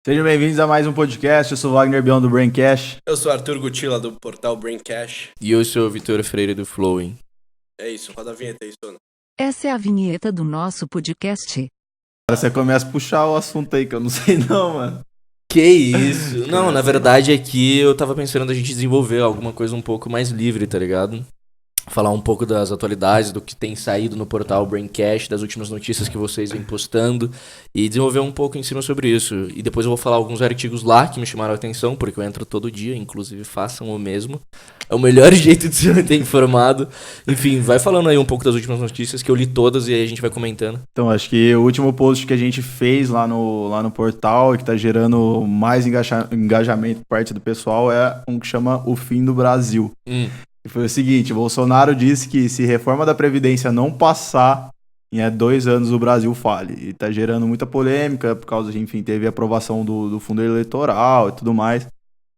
Sejam bem-vindos a mais um podcast. Eu sou o Wagner Bion do Braincast. Eu sou Arthur Gutila do portal Braincast. E eu sou o Vitor Freire do Flowing. É isso, roda a vinheta aí, Sona. Essa é a vinheta do nosso podcast. Você começa a puxar o assunto aí, que eu não sei não, mano. Que isso? Não, na verdade aqui eu tava pensando da gente desenvolver alguma coisa um pouco mais livre, tá ligado? Falar um pouco das atualidades, do que tem saído no portal Braincast, das últimas notícias que vocês vêm postando e desenvolver um pouco em cima sobre isso. E depois eu vou falar alguns artigos lá que me chamaram a atenção, porque eu entro todo dia, inclusive façam o mesmo. É o melhor jeito de se manter informado. Enfim, vai falando aí um pouco das últimas notícias, que eu li todas e aí a gente vai comentando. Então, acho que o último post que a gente fez lá no portal e que tá gerando mais engajamento por parte do pessoal é um que chama O Fim do Brasil. E foi o seguinte, o Bolsonaro disse que se reforma da Previdência não passar, em 2 anos o Brasil fale. E tá gerando muita polêmica por causa de, enfim, teve a aprovação do fundo eleitoral e tudo mais.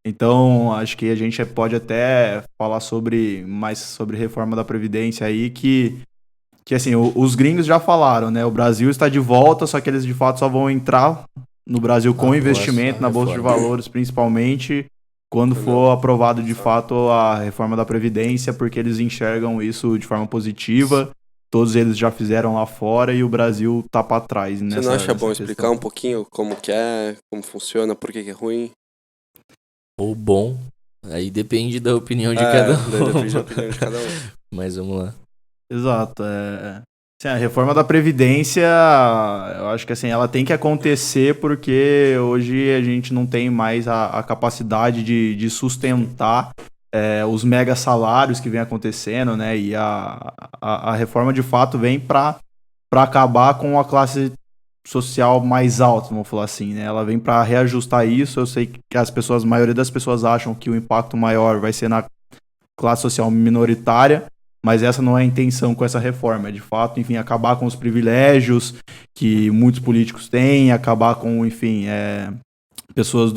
Então, acho que a gente pode até falar mais sobre reforma da Previdência aí, que assim, os gringos já falaram, né? O Brasil está de volta, só que eles de fato só vão entrar no Brasil com investimento na Bolsa de Valores, principalmente quando for aprovado de fato a reforma da Previdência, porque eles enxergam isso de forma positiva. Todos eles já fizeram lá fora e o Brasil tá pra trás. Você não acha bom explicar um pouquinho como que é, como funciona, por que é ruim? Ou bom, aí depende da opinião de cada um. Depende da opinião de cada um. Mas vamos lá. Exato. Assim, a reforma da Previdência, eu acho que assim, ela tem que acontecer porque hoje a gente não tem mais a capacidade de sustentar os mega salários que vem acontecendo, né? E a reforma de fato vem para acabar com a classe social mais alta, vamos falar assim, né? Ela vem para reajustar isso. Eu sei que a maioria das pessoas acham que o impacto maior vai ser na classe social minoritária, mas essa não é a intenção com essa reforma. É de fato, enfim, acabar com os privilégios que muitos políticos têm, acabar com, enfim, pessoas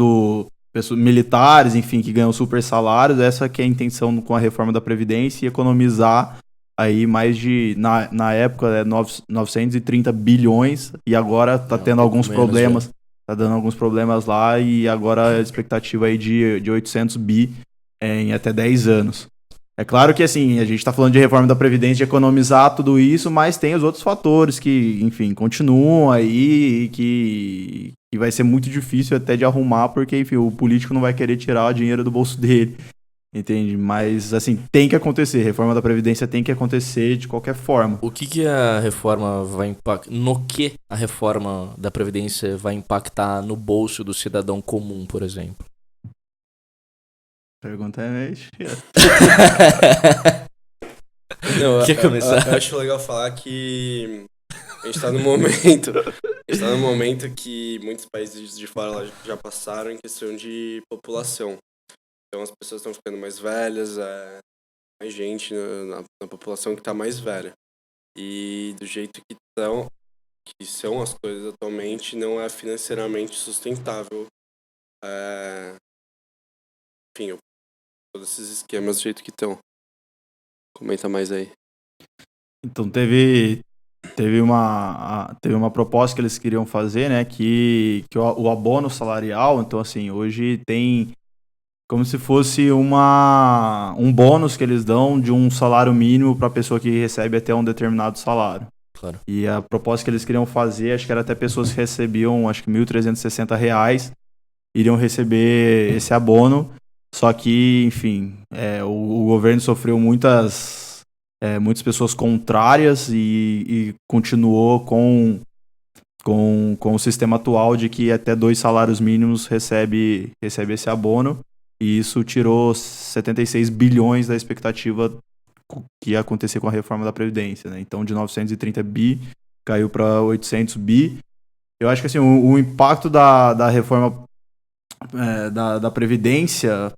militares, enfim, que ganham super salários. Essa que é a intenção com a reforma da Previdência, e economizar aí mais de, na época, 930 bilhões, e agora tá tendo alguns problemas, tá dando alguns problemas lá, e agora a expectativa aí de 800 bi em até 10 anos. É claro que, assim, a gente tá falando de reforma da Previdência, de economizar tudo isso, mas tem os outros fatores que, enfim, continuam aí e que vai ser muito difícil até de arrumar, porque, enfim, o político não vai querer tirar o dinheiro do bolso dele. Entende? Mas, assim, tem que acontecer. Reforma da Previdência tem que acontecer de qualquer forma. O que a reforma vai impactar? No que a reforma da Previdência vai impactar no bolso do cidadão comum, por exemplo? Pergunta é meio... Quer começar? Eu acho legal falar que a gente tá num momento... A gente tá num momento que muitos países de fora já passaram em questão de população. Então as pessoas estão ficando mais velhas, mais gente na população que tá mais velha. E do jeito que são as coisas atualmente, não é financeiramente sustentável. Enfim, todos esses esquemas do jeito que estão. Comenta mais aí. Então teve uma proposta que eles queriam fazer, né, que o abono salarial, então assim, hoje tem como se fosse um bônus que eles dão de um salário mínimo para a pessoa que recebe até um determinado salário. Claro. E a proposta que eles queriam fazer, acho que era até pessoas que recebiam, acho que R$1.360, iriam receber esse abono. Só que, enfim, o governo sofreu muitas pessoas contrárias e continuou com o sistema atual de que até 2 salários mínimos recebe esse abono. E isso tirou 76 bilhões da expectativa que ia acontecer com a reforma da Previdência, né? Então, de 930 bi, caiu para 800 bi. Eu acho que assim, o impacto da reforma da Previdência,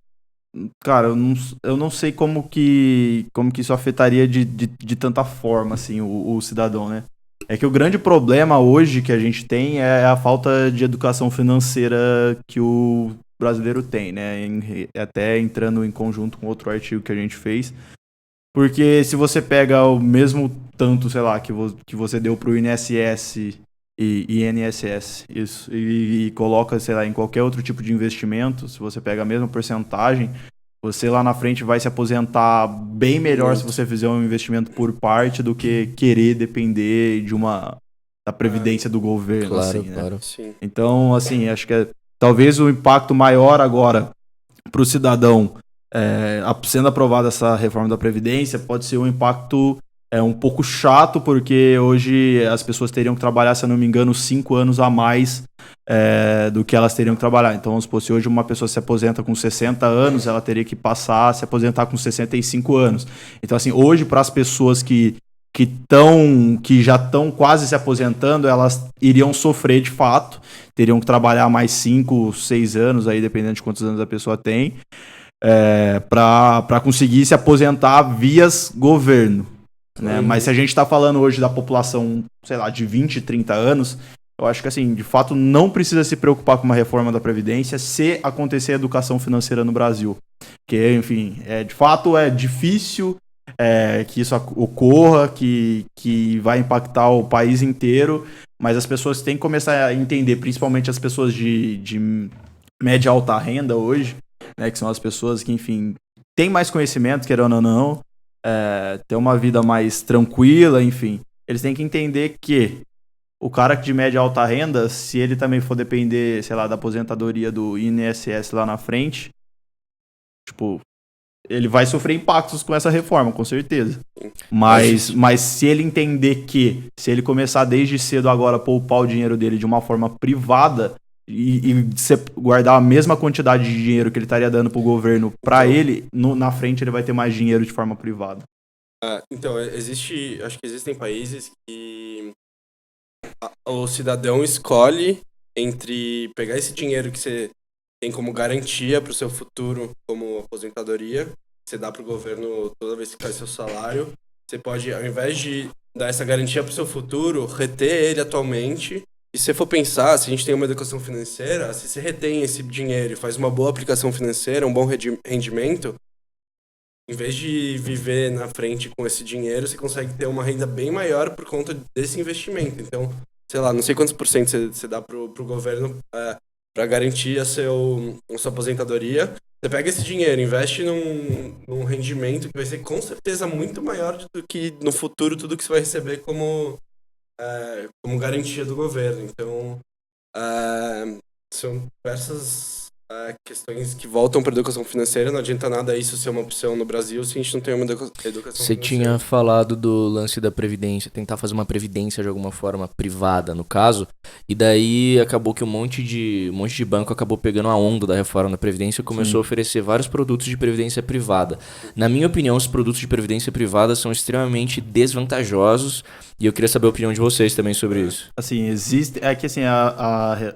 cara, eu não sei como que isso afetaria de tanta forma assim, o cidadão, né? É que o grande problema hoje que a gente tem é a falta de educação financeira que o brasileiro tem, né? Até entrando em conjunto com outro artigo que a gente fez. Porque se você pega o mesmo tanto, sei lá, que você deu pro INSS E INSS, isso. E coloca, sei lá, em qualquer outro tipo de investimento, se você pega a mesma porcentagem, você lá na frente vai se aposentar bem melhor se você fizer um investimento por parte do que querer depender da previdência do governo. Claro, assim, né? claro. Sim. Então, assim, acho que talvez o impacto maior agora para o cidadão, sendo aprovada essa reforma da Previdência, pode ser um impacto um pouco chato, porque hoje as pessoas teriam que trabalhar, se eu não me engano, 5 anos a mais do que elas teriam que trabalhar. Então, vamos supor, se hoje uma pessoa se aposenta com 60 anos, ela teria que passar a se aposentar com 65 anos. Então, assim, hoje, para as pessoas que já estão quase se aposentando, elas iriam sofrer de fato, teriam que trabalhar mais 5, 6 anos, aí, dependendo de quantos anos a pessoa tem, para conseguir se aposentar via governo. Né? Mas se a gente está falando hoje da população, sei lá, de 20, 30 anos, eu acho que, assim, de fato, não precisa se preocupar com uma reforma da Previdência se acontecer educação financeira no Brasil. Que, enfim, de fato é difícil que isso ocorra, que vai impactar o país inteiro, mas as pessoas têm que começar a entender, principalmente as pessoas de média e alta renda hoje, né, que são as pessoas que, enfim, têm mais conhecimento, querendo ou não, ter uma vida mais tranquila, enfim. Eles têm que entender que o cara de média e alta renda, se ele também for depender, sei lá, da aposentadoria do INSS lá na frente, tipo, ele vai sofrer impactos com essa reforma, com certeza. Mas se ele entender que, se ele começar desde cedo agora a poupar o dinheiro dele de uma forma privada e guardar a mesma quantidade de dinheiro que ele estaria dando pro governo para ele, na frente ele vai ter mais dinheiro de forma privada. Então, acho que existem países que o cidadão escolhe entre pegar esse dinheiro que você tem como garantia para o seu futuro, como aposentadoria, você dá para o governo toda vez que cai seu salário. Você pode, ao invés de dar essa garantia para o seu futuro, reter ele atualmente. E se você for pensar, se a gente tem uma educação financeira, se você retém esse dinheiro e faz uma boa aplicação financeira, um bom rendimento, em vez de viver na frente com esse dinheiro, você consegue ter uma renda bem maior por conta desse investimento. Então, sei lá, não sei quantos por cento você dá pro governo para garantir a sua aposentadoria. Você pega esse dinheiro, investe num rendimento que vai ser com certeza muito maior do que no futuro tudo que você vai receber como garantia do governo. Então, são diversas questões que voltam para a educação financeira. Não adianta nada isso ser uma opção no Brasil se a gente não tem uma educação financeira. Você tinha falado do lance da previdência, tentar fazer uma previdência de alguma forma privada, no caso, e daí acabou que um monte de banco acabou pegando a onda da reforma da previdência e começou a oferecer vários produtos de previdência privada. Na minha opinião, os produtos de previdência privada são extremamente desvantajosos e eu queria saber a opinião de vocês também sobre isso. Assim, existe... É que, assim, a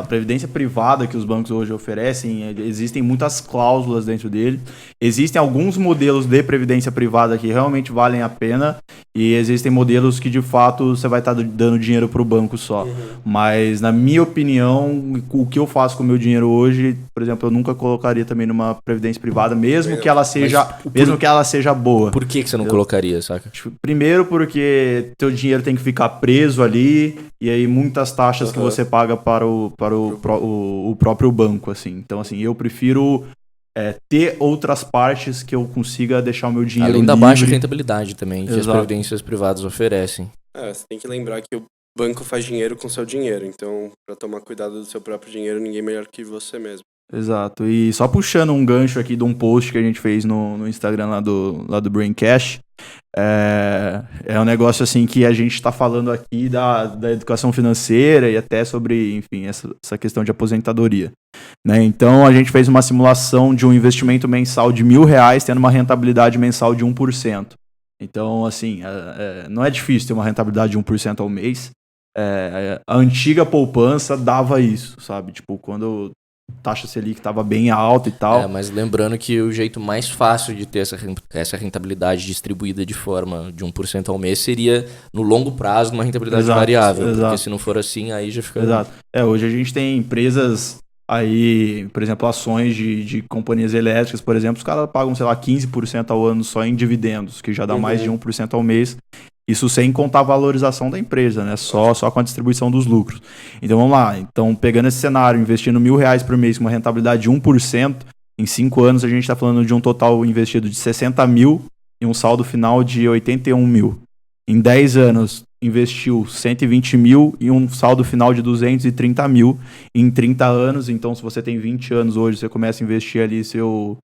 previdência privada que os bancos hoje oferecem, existem muitas cláusulas dentro dele. Existem alguns modelos de previdência privada que realmente valem a pena e existem modelos que, de fato, você vai estar dando dinheiro para o banco só. Mas, na minha opinião, o que eu faço com o meu dinheiro hoje, por exemplo, eu nunca colocaria também numa previdência privada, mesmo que ela seja boa. Por que você não colocaria, saca? Primeiro porque teu dinheiro tem que ficar preso ali e aí muitas taxas que você paga para o próprio banco, assim. Então, assim, eu prefiro ter outras partes que eu consiga deixar o meu dinheiro além da livre. baixa rentabilidade também, que as previdências privadas oferecem. Você tem que lembrar que o banco faz dinheiro com seu dinheiro, então, para tomar cuidado do seu próprio dinheiro, ninguém melhor que você mesmo. Exato. E só puxando um gancho aqui de um post que a gente fez no Instagram lá do Braincash, é um negócio assim que a gente está falando aqui da educação financeira e até sobre, enfim, essa questão de aposentadoria. Né? Então a gente fez uma simulação de um investimento mensal de R$1.000 tendo uma rentabilidade mensal de 1%. Então, assim, não é difícil ter uma rentabilidade de 1% ao mês. A antiga poupança dava isso, sabe? Tipo, quando taxa Selic estava bem alta e tal. Mas lembrando que o jeito mais fácil de ter essa rentabilidade distribuída de forma de 1% ao mês seria, no longo prazo, uma rentabilidade variável. Porque se não for assim, aí já fica... Exato. Hoje a gente tem empresas aí, por exemplo, ações de companhias elétricas, por exemplo, os caras pagam, sei lá, 15% ao ano só em dividendos, que já dá mais de 1% ao mês. Isso sem contar a valorização da empresa, né? Só com a distribuição dos lucros. Então vamos lá. Então, pegando esse cenário, investindo R$1.000 por mês com uma rentabilidade de 1%, em 5 anos a gente está falando de um total investido de 60 mil e um saldo final de 81 mil. Em 10 anos, investiu 120 mil e um saldo final de 230 mil. Em 30 anos, então se você tem 20 anos hoje, você começa a investir ali seu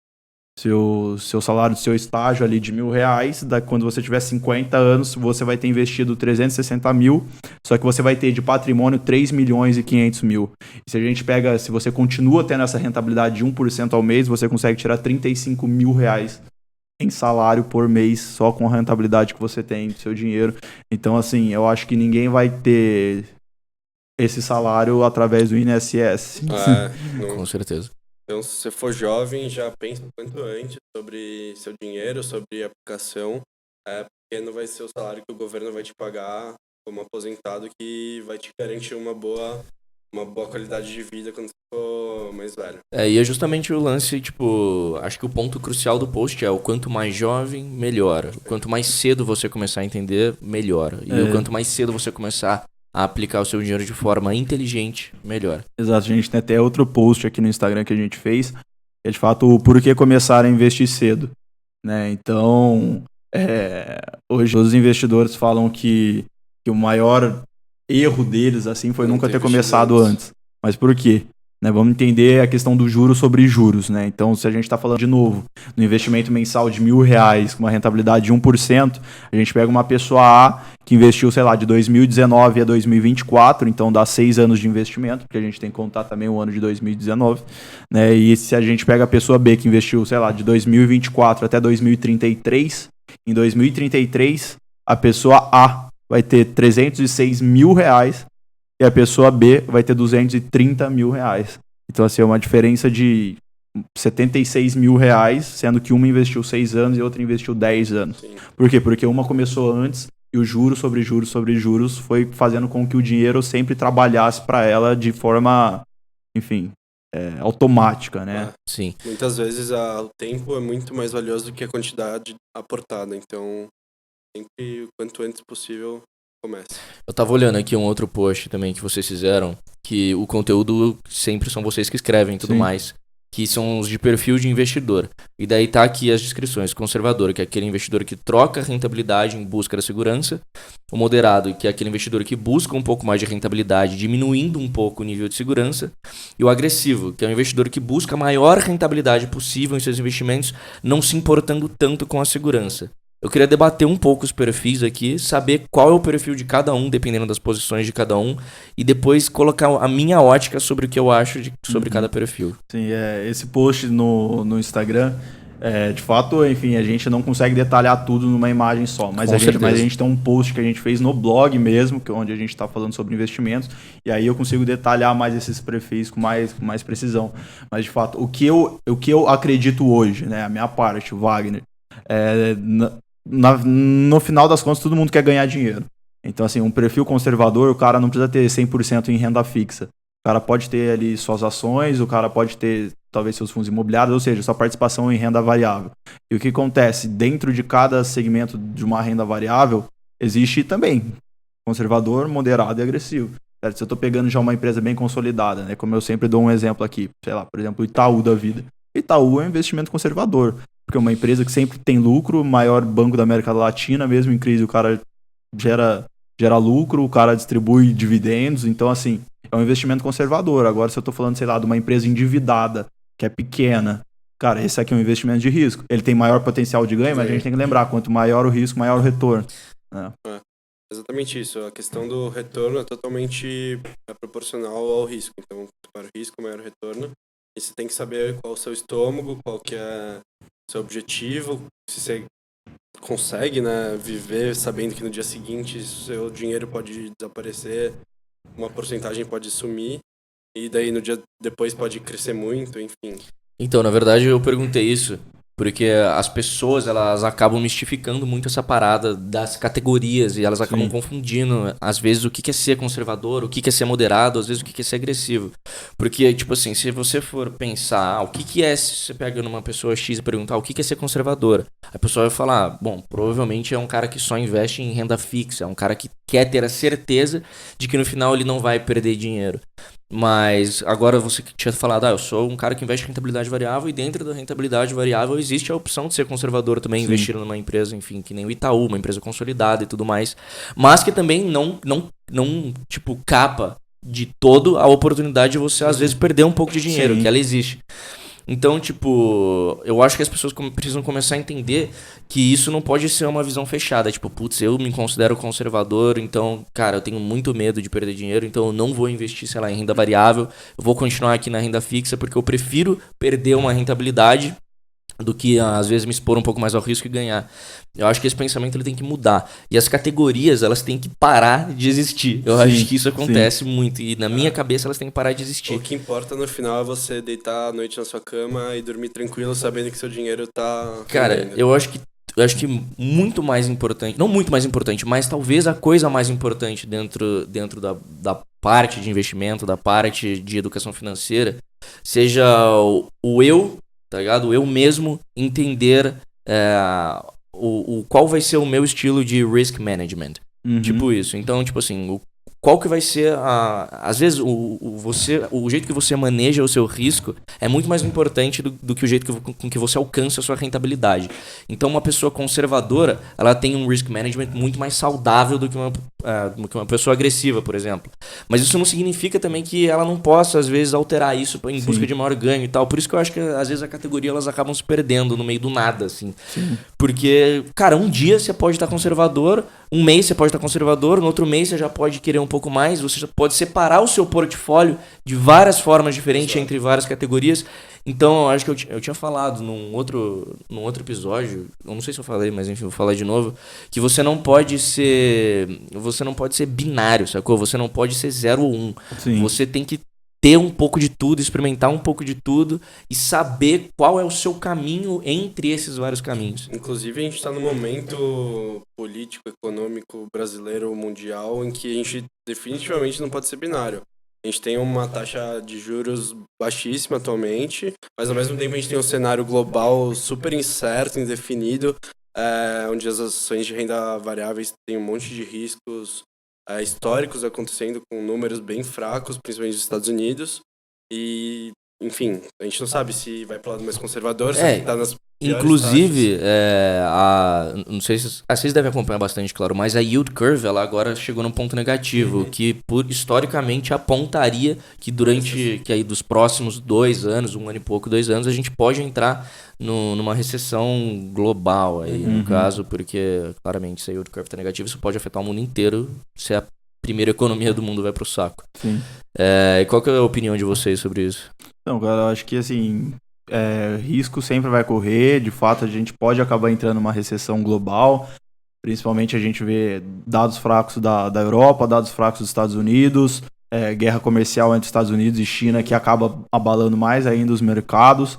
salário, seu estágio ali de R$1.000, quando você tiver 50 anos, você vai ter investido 360 mil, só que você vai ter de patrimônio 3 milhões e 500 mil. E se a gente pega, se você continua tendo essa rentabilidade de 1% ao mês, você consegue tirar 35 mil reais em salário por mês, só com a rentabilidade que você tem do seu dinheiro. Então, assim, eu acho que ninguém vai ter esse salário através do INSS. Com certeza. Então, se você for jovem, já pense quanto antes sobre seu dinheiro, sobre aplicação, porque não vai ser o salário que o governo vai te pagar como aposentado que vai te garantir uma boa qualidade de vida quando você for mais velho. E é justamente o lance, tipo, acho que o ponto crucial do post é o quanto mais jovem, melhora. O quanto mais cedo você começar a entender, melhora. E o quanto mais cedo você começar a aplicar o seu dinheiro de forma inteligente, melhor. Exato, a gente tem até outro post aqui no Instagram que a gente fez, que é de fato o porquê começar a investir cedo, né? Então, hoje os investidores falam que o maior erro deles assim foi nunca ter começado antes. Mas por quê? Né, vamos entender a questão do juros sobre juros, né? Então, se a gente está falando de novo no investimento mensal de R$1.000 com uma rentabilidade de 1%, a gente pega uma pessoa A que investiu, sei lá, de 2019 a 2024, então dá 6 anos de investimento, porque a gente tem que contar também o ano de 2019, né? E se a gente pega a pessoa B que investiu, sei lá, de 2024 até 2033, em 2033 a pessoa A vai ter 306 mil reais e a pessoa B vai ter 230 mil reais. Então, assim, é uma diferença de 76 mil reais, sendo que uma investiu 6 anos e outra investiu 10 anos. Sim. Por quê? Porque uma começou antes e o juros sobre juros sobre juros foi fazendo com que o dinheiro sempre trabalhasse para ela de forma, enfim, automática, né? Sim. Muitas vezes o tempo é muito mais valioso do que a quantidade aportada. Então, sempre, o quanto antes possível, comece. Eu tava olhando aqui um outro post também que vocês fizeram, que o conteúdo sempre são vocês que escrevem e tudo mais, que são os de perfil de investidor. E daí tá aqui as descrições. Conservador, que é aquele investidor que troca a rentabilidade em busca da segurança. O moderado, que é aquele investidor que busca um pouco mais de rentabilidade, diminuindo um pouco o nível de segurança. E o agressivo, que é o investidor que busca a maior rentabilidade possível em seus investimentos, não se importando tanto com a segurança. Eu queria debater um pouco os perfis aqui, saber qual é o perfil de cada um, dependendo das posições de cada um, e depois colocar a minha ótica sobre o que eu acho sobre cada perfil. Sim, esse post no Instagram, de fato, enfim, a gente não consegue detalhar tudo numa imagem só, mas a gente tem um post que a gente fez no blog mesmo, que é onde a gente está falando sobre investimentos, e aí eu consigo detalhar mais esses perfis com mais precisão. Mas, de fato, o que eu acredito hoje, né, a minha parte, o Wagner, no final das contas, todo mundo quer ganhar dinheiro. Então, assim, um perfil conservador, o cara não precisa ter 100% em renda fixa. O cara pode ter ali suas ações, o cara pode ter, talvez, seus fundos imobiliários, ou seja, sua participação em renda variável. E o que acontece? Dentro de cada segmento de uma renda variável, existe também conservador, moderado e agressivo. Certo? Se eu estou pegando já uma empresa bem consolidada, né, como eu sempre dou um exemplo aqui, sei lá, por exemplo, o Itaú da vida. Itaú é um investimento conservador, porque é uma empresa que sempre tem lucro, o maior banco da América Latina, mesmo em crise o cara gera lucro, o cara distribui dividendos, então assim, é um investimento conservador. Agora se eu tô falando, sei lá, de uma empresa endividada, que é pequena, cara, esse aqui é um investimento de risco. Ele tem maior potencial de ganho, mas a gente tem que lembrar, quanto maior o risco, maior o retorno. Exatamente isso, a questão do retorno é totalmente proporcional ao risco. Então, maior risco, maior retorno. E você tem que saber qual é o seu estômago, qual que é o seu objetivo, se você consegue, né, viver sabendo que no dia seguinte seu dinheiro pode desaparecer, uma porcentagem pode sumir, e daí no dia depois pode crescer muito, enfim. Então, na verdade, eu perguntei isso Porque as pessoas, elas acabam mistificando muito essa parada das categorias e elas acabam confundindo, às vezes, o que é ser conservador, o que é ser moderado, às vezes, o que é ser agressivo. Porque, tipo assim, se você for pensar, o que é, se você pega numa pessoa X e perguntar o que é ser conservador, a pessoa vai falar, bom, provavelmente é um cara que só investe em renda fixa, é um cara que quer ter a certeza de que no final ele não vai perder dinheiro. Mas agora você tinha falado, eu sou um cara que investe em rentabilidade variável e dentro da rentabilidade variável existe a opção de ser conservador também, investir numa empresa, enfim, que nem o Itaú, uma empresa consolidada e tudo mais, mas que também não tipo, capa de todo a oportunidade de você às vezes perder um pouco de dinheiro, que ela existe. Então, tipo, eu acho que as pessoas precisam começar a entender que isso não pode ser uma visão fechada. Tipo, putz, eu me considero conservador, então, cara, eu tenho muito medo de perder dinheiro, então eu não vou investir, sei lá, em renda variável, eu vou continuar aqui na renda fixa porque eu prefiro perder uma rentabilidade do que, às vezes, me expor um pouco mais ao risco e ganhar. Eu acho que esse pensamento ele tem que mudar. E as categorias, elas têm que parar de existir. Eu acho que isso acontece muito. E na minha cabeça, elas têm que parar de existir. O que importa no final é você deitar à noite na sua cama e dormir tranquilo, sabendo que seu dinheiro tá... Cara, eu acho que muito mais importante, não muito mais importante, mas talvez a coisa mais importante dentro da parte de investimento, da parte de educação financeira, seja o eu, tá ligado? Eu mesmo entender qual vai ser o meu estilo de risk management. Tipo isso. Então, tipo assim, qual que vai ser às vezes o jeito que você maneja o seu risco é muito mais importante do que o jeito com que você alcança a sua rentabilidade. Então uma pessoa conservadora, ela tem um risk management muito mais saudável do que uma pessoa agressiva, por exemplo. Mas isso não significa também que ela não possa às vezes alterar isso em busca de maior ganho e tal. Por isso que eu acho que às vezes a categoria elas acabam se perdendo no meio do nada, assim. Porque, cara, um dia você pode estar conservador, um mês você pode estar conservador, no outro mês você já pode querer um pouco mais, você já pode separar o seu portfólio de várias formas diferentes entre várias categorias. Então, eu acho que eu tinha falado num outro episódio, eu não sei se eu falei, mas enfim, vou falar de novo, que você não pode ser binário, sacou? Você não pode ser 0 ou 1. Você tem que ter um pouco de tudo, experimentar um pouco de tudo e saber qual é o seu caminho entre esses vários caminhos. Inclusive, a gente está num momento político, econômico, brasileiro, mundial, em que a gente definitivamente não pode ser binário. A gente tem uma taxa de juros baixíssima atualmente, mas ao mesmo tempo a gente tem um cenário global super incerto, indefinido, onde as ações de renda variáveis têm um monte de riscos históricos acontecendo com números bem fracos, principalmente nos Estados Unidos. E, enfim, a gente não sabe se vai para o lado mais conservador, se está nas piores inclusive, não sei se vocês devem acompanhar bastante, claro, mas a yield curve ela agora chegou num ponto negativo, que historicamente apontaria que que aí dos próximos 2 anos, 1 ano e pouco, 2 anos, a gente pode entrar numa recessão global aí, no caso, porque claramente se a yield curve está negativa, isso pode afetar o mundo inteiro se a primeira economia do mundo vai pro saco. E qual que é a opinião de vocês sobre isso? Não, cara, eu acho que assim, risco sempre vai correr, de fato a gente pode acabar entrando numa recessão global, principalmente a gente vê dados fracos da Europa, dados fracos dos Estados Unidos, guerra comercial entre Estados Unidos e China que acaba abalando mais ainda os mercados,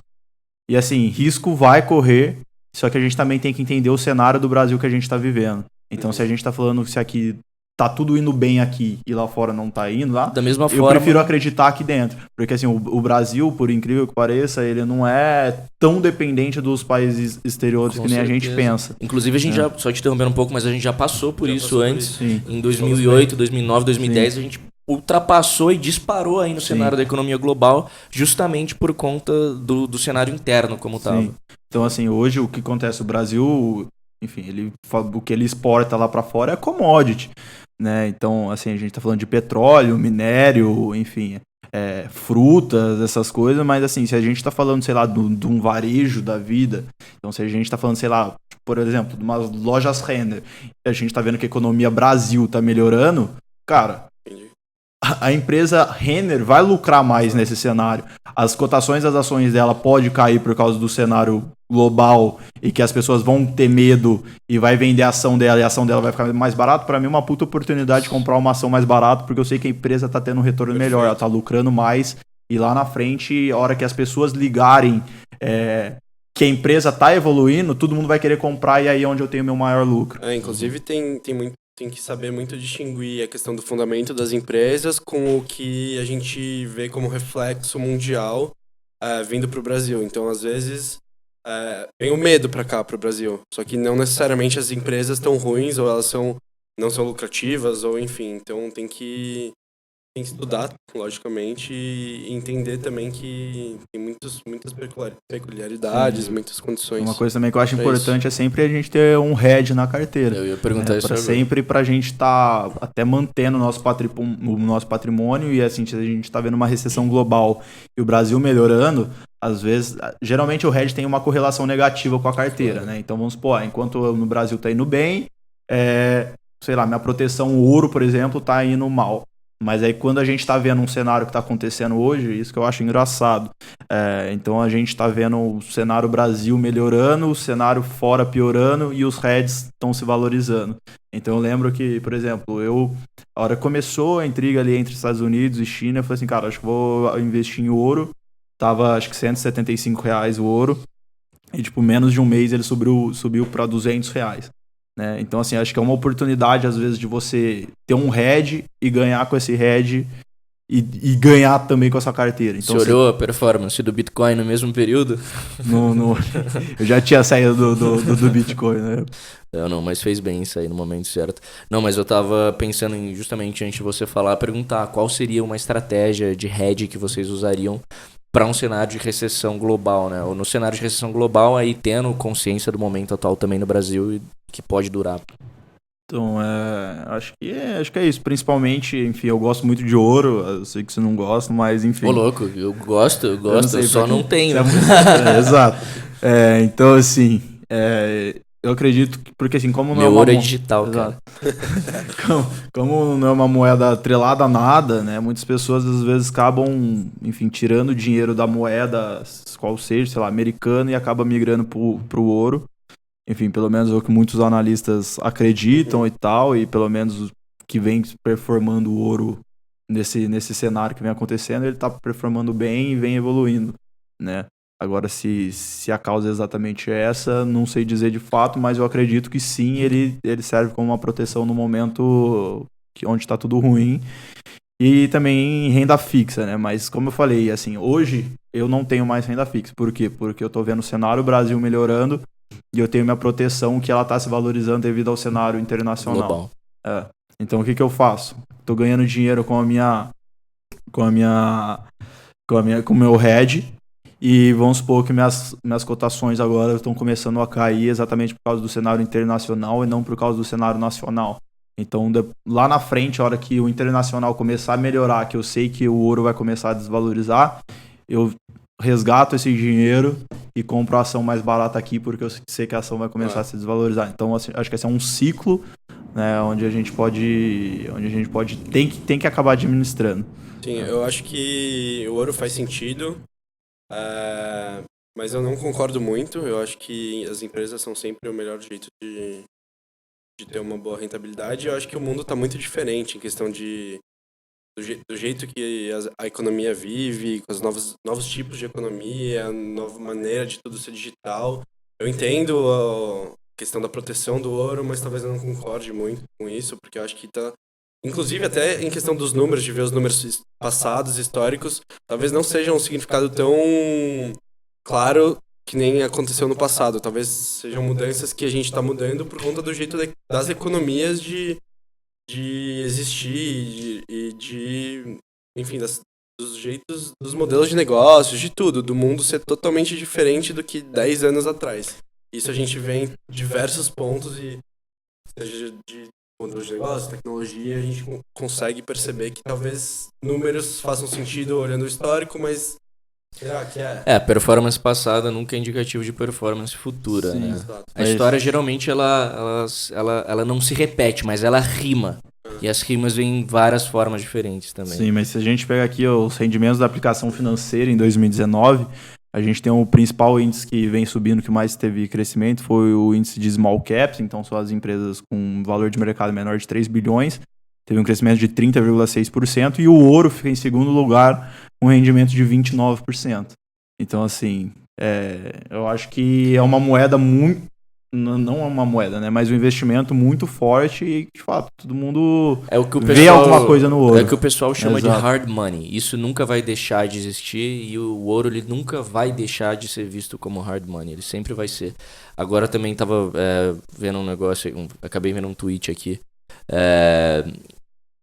e assim, risco vai correr, só que a gente também tem que entender o cenário do Brasil que a gente está vivendo. Então se a gente está falando se aqui tá tudo indo bem aqui e lá fora não tá indo lá, da mesma eu prefiro acreditar aqui dentro. Porque assim, o Brasil, por incrível que pareça, ele não é tão dependente dos países exteriores que nem a gente pensa. Inclusive a gente já, só te interrompendo um pouco, mas a gente já passou por isso antes. Em 2008, 2009, 2010, a gente ultrapassou e disparou aí no cenário da economia global, justamente por conta do cenário interno como tava. Então assim, hoje o que acontece, o Brasil, enfim, o que ele exporta lá para fora é commodity, né? Então, assim, a gente tá falando de petróleo, minério, enfim, frutas, essas coisas, mas assim, se a gente tá falando, sei lá, de um varejo da vida, então se a gente tá falando, sei lá, por exemplo, de umas lojas Renner, a gente tá vendo que a economia Brasil tá melhorando, cara, a empresa Renner vai lucrar mais nesse cenário. As cotações das ações dela pode cair por causa do cenário global e que as pessoas vão ter medo e vai vender a ação dela e a ação dela vai ficar mais barato. Para mim é uma puta oportunidade de comprar uma ação mais barato, porque eu sei que a empresa tá tendo um retorno melhor, ela tá lucrando mais e lá na frente, a hora que as pessoas ligarem que a empresa tá evoluindo, todo mundo vai querer comprar e aí é onde eu tenho meu maior lucro. Inclusive tem que saber muito distinguir a questão do fundamento das empresas com o que a gente vê como reflexo mundial vindo para o Brasil. Então, às vezes, vem o medo para cá, para o Brasil. Só que não necessariamente as empresas estão ruins ou elas não são lucrativas, ou enfim. Então, tem que estudar, logicamente, e entender também que tem muitas peculiaridades, muitas condições. Uma coisa também que eu acho importante é sempre a gente ter um hedge na carteira. Eu ia perguntar isso agora. Sempre pra gente estar até mantendo o nosso patrimônio e assim, se a gente tá vendo uma recessão global e o Brasil melhorando, às vezes, geralmente o hedge tem uma correlação negativa com a carteira, né? Então vamos supor, enquanto no Brasil tá indo bem, sei lá, minha proteção, o ouro, por exemplo, tá indo mal. Mas aí quando a gente tá vendo um cenário que tá acontecendo hoje, isso que eu acho engraçado. Então a gente tá vendo o cenário Brasil melhorando, o cenário fora piorando e os hedges estão se valorizando. Então eu lembro que, por exemplo, a hora que começou a intriga ali entre Estados Unidos e China, eu falei assim, cara, acho que vou investir em ouro. Tava acho que R$175 o ouro. E tipo, menos de um mês ele subiu para R$200. Né? Então, assim, acho que é uma oportunidade, às vezes, de você ter um hedge e ganhar com esse hedge e ganhar também com essa carteira. Então, você olhou a performance do Bitcoin no mesmo período? Eu já tinha saído do Bitcoin, né? Não, mas fez bem isso aí no momento certo. Não, mas eu tava pensando em, justamente antes de você falar, perguntar qual seria uma estratégia de hedge que vocês usariam para um cenário de recessão global, né? Ou no cenário de recessão global, aí tendo consciência do momento atual também no Brasil e que pode durar. Então, acho que é isso. Principalmente, enfim, eu gosto muito de ouro. Eu sei que você não gosta, mas enfim. Ô, louco, eu gosto, eu só não tenho. Exato. Então, assim, eu acredito que, porque assim, como não meu ouro é digital, exato. Cara. como não é uma moeda atrelada a nada, né? Muitas pessoas às vezes acabam, enfim, tirando dinheiro da moeda, qual seja, sei lá, americana, e acaba migrando pro ouro. Enfim, pelo menos é o que muitos analistas acreditam e tal, e pelo menos que vem performando o ouro nesse cenário que vem acontecendo, ele tá performando bem e vem evoluindo, né? Agora, se a causa é exatamente essa, não sei dizer de fato, mas eu acredito que sim, ele serve como uma proteção no momento onde está tudo ruim. E também renda fixa, né? Mas como eu falei, assim, hoje eu não tenho mais renda fixa. Por quê? Porque eu tô vendo o cenário Brasil melhorando e eu tenho minha proteção que ela tá se valorizando devido ao cenário internacional. Global. Então o que eu faço? Tô ganhando dinheiro com o meu hedge. E vamos supor que minhas cotações agora estão começando a cair exatamente por causa do cenário internacional e não por causa do cenário nacional. Então, lá na frente, a hora que o internacional começar a melhorar, que eu sei que o ouro vai começar a desvalorizar, eu resgato esse dinheiro e compro a ação mais barata aqui, porque eu sei que a ação vai começar a se desvalorizar. Então, assim, acho que esse é um ciclo, né, onde a gente tem que acabar administrando. Sim, eu acho que o ouro faz sentido. Mas eu não concordo muito. Eu acho que as empresas são sempre o melhor jeito de ter uma boa rentabilidade. Eu acho que o mundo está muito diferente em questão do jeito que a economia vive, com os novos tipos de economia, a nova maneira de tudo ser digital. Eu entendo a questão da proteção do ouro, mas talvez eu não concorde muito com isso, porque eu acho que está... Inclusive, até em questão dos números, de ver os números passados, históricos, talvez não seja um significado tão claro que nem aconteceu no passado. Talvez sejam mudanças que a gente está mudando por conta do jeito das economias de existir enfim, dos jeitos, dos modelos de negócios, de tudo, do mundo ser totalmente diferente do que 10 anos atrás. Isso a gente vê em diversos pontos e seja de modelos de negócio, tecnologia, a gente consegue perceber que talvez números façam sentido olhando o histórico, mas será que é? A performance passada nunca é indicativo de performance futura, sim, né? Exato. A história geralmente ela não se repete, mas ela rima. E as rimas vêm em várias formas diferentes também. Sim, mas se a gente pegar aqui os rendimentos da aplicação financeira em 2019, a gente tem o principal índice que vem subindo, que mais teve crescimento, foi o índice de small caps, então são as empresas com valor de mercado menor de 3 bilhões, teve um crescimento de 30,6%, e o ouro fica em segundo lugar com rendimento de 29%. Então, assim, Eu acho que é uma moeda muito... Não é uma moeda, né? Mas um investimento muito forte e, de fato, todo mundo É o que o vê pessoal, alguma coisa no ouro. É o que o pessoal chama de Exato. hard money. Isso nunca vai deixar de existir e o ouro ele nunca vai deixar de ser visto como hard money. Ele sempre vai ser. Agora também tava vendo um negócio, acabei vendo um tweet aqui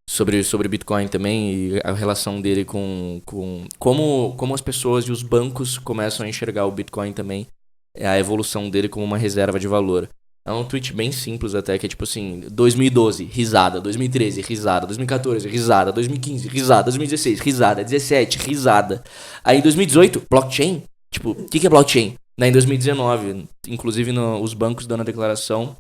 sobre Bitcoin também e a relação dele com como as pessoas e os bancos começam a enxergar o Bitcoin também. É a evolução dele como uma reserva de valor. É um tweet bem simples até, que é tipo assim, 2012, risada, 2013, risada, 2014, risada, 2015, risada, 2016, risada, 17, risada. Aí em 2018, blockchain? Tipo, o que é blockchain? Em 2019, inclusive os bancos dando a declaração,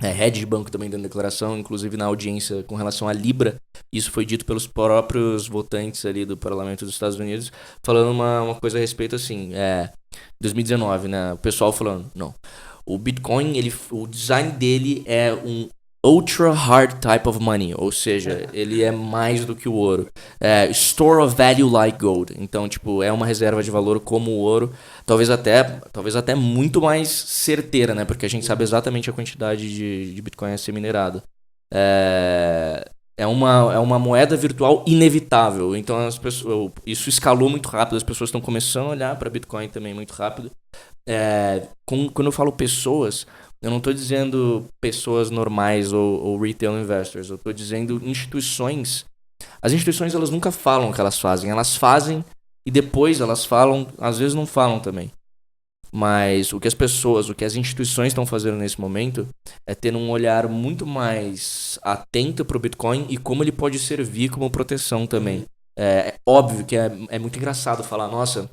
head de banco também dando declaração, inclusive na audiência com relação à Libra, isso foi dito pelos próprios votantes ali do Parlamento dos Estados Unidos, falando uma coisa a respeito assim, 2019, né? O pessoal falando, não, o Bitcoin, o design dele é um ultra hard type of money, ou seja, ele é mais do que o ouro. Store of value like gold. Então, tipo, é uma reserva de valor como o ouro, talvez até muito mais certeira, né? Porque a gente sabe exatamente a quantidade de Bitcoin a ser minerado. É uma moeda virtual inevitável. Então isso escalou muito rápido. As pessoas estão começando a olhar para Bitcoin também muito rápido. Quando eu falo pessoas, eu não estou dizendo pessoas normais ou retail investors. Eu estou dizendo instituições. As instituições elas nunca falam o que elas fazem. Elas fazem e depois elas falam. Às vezes não falam também. Mas o que as instituições estão fazendo nesse momento é ter um olhar muito mais atento para o Bitcoin e como ele pode servir como proteção também. É óbvio que é muito engraçado falar, nossa,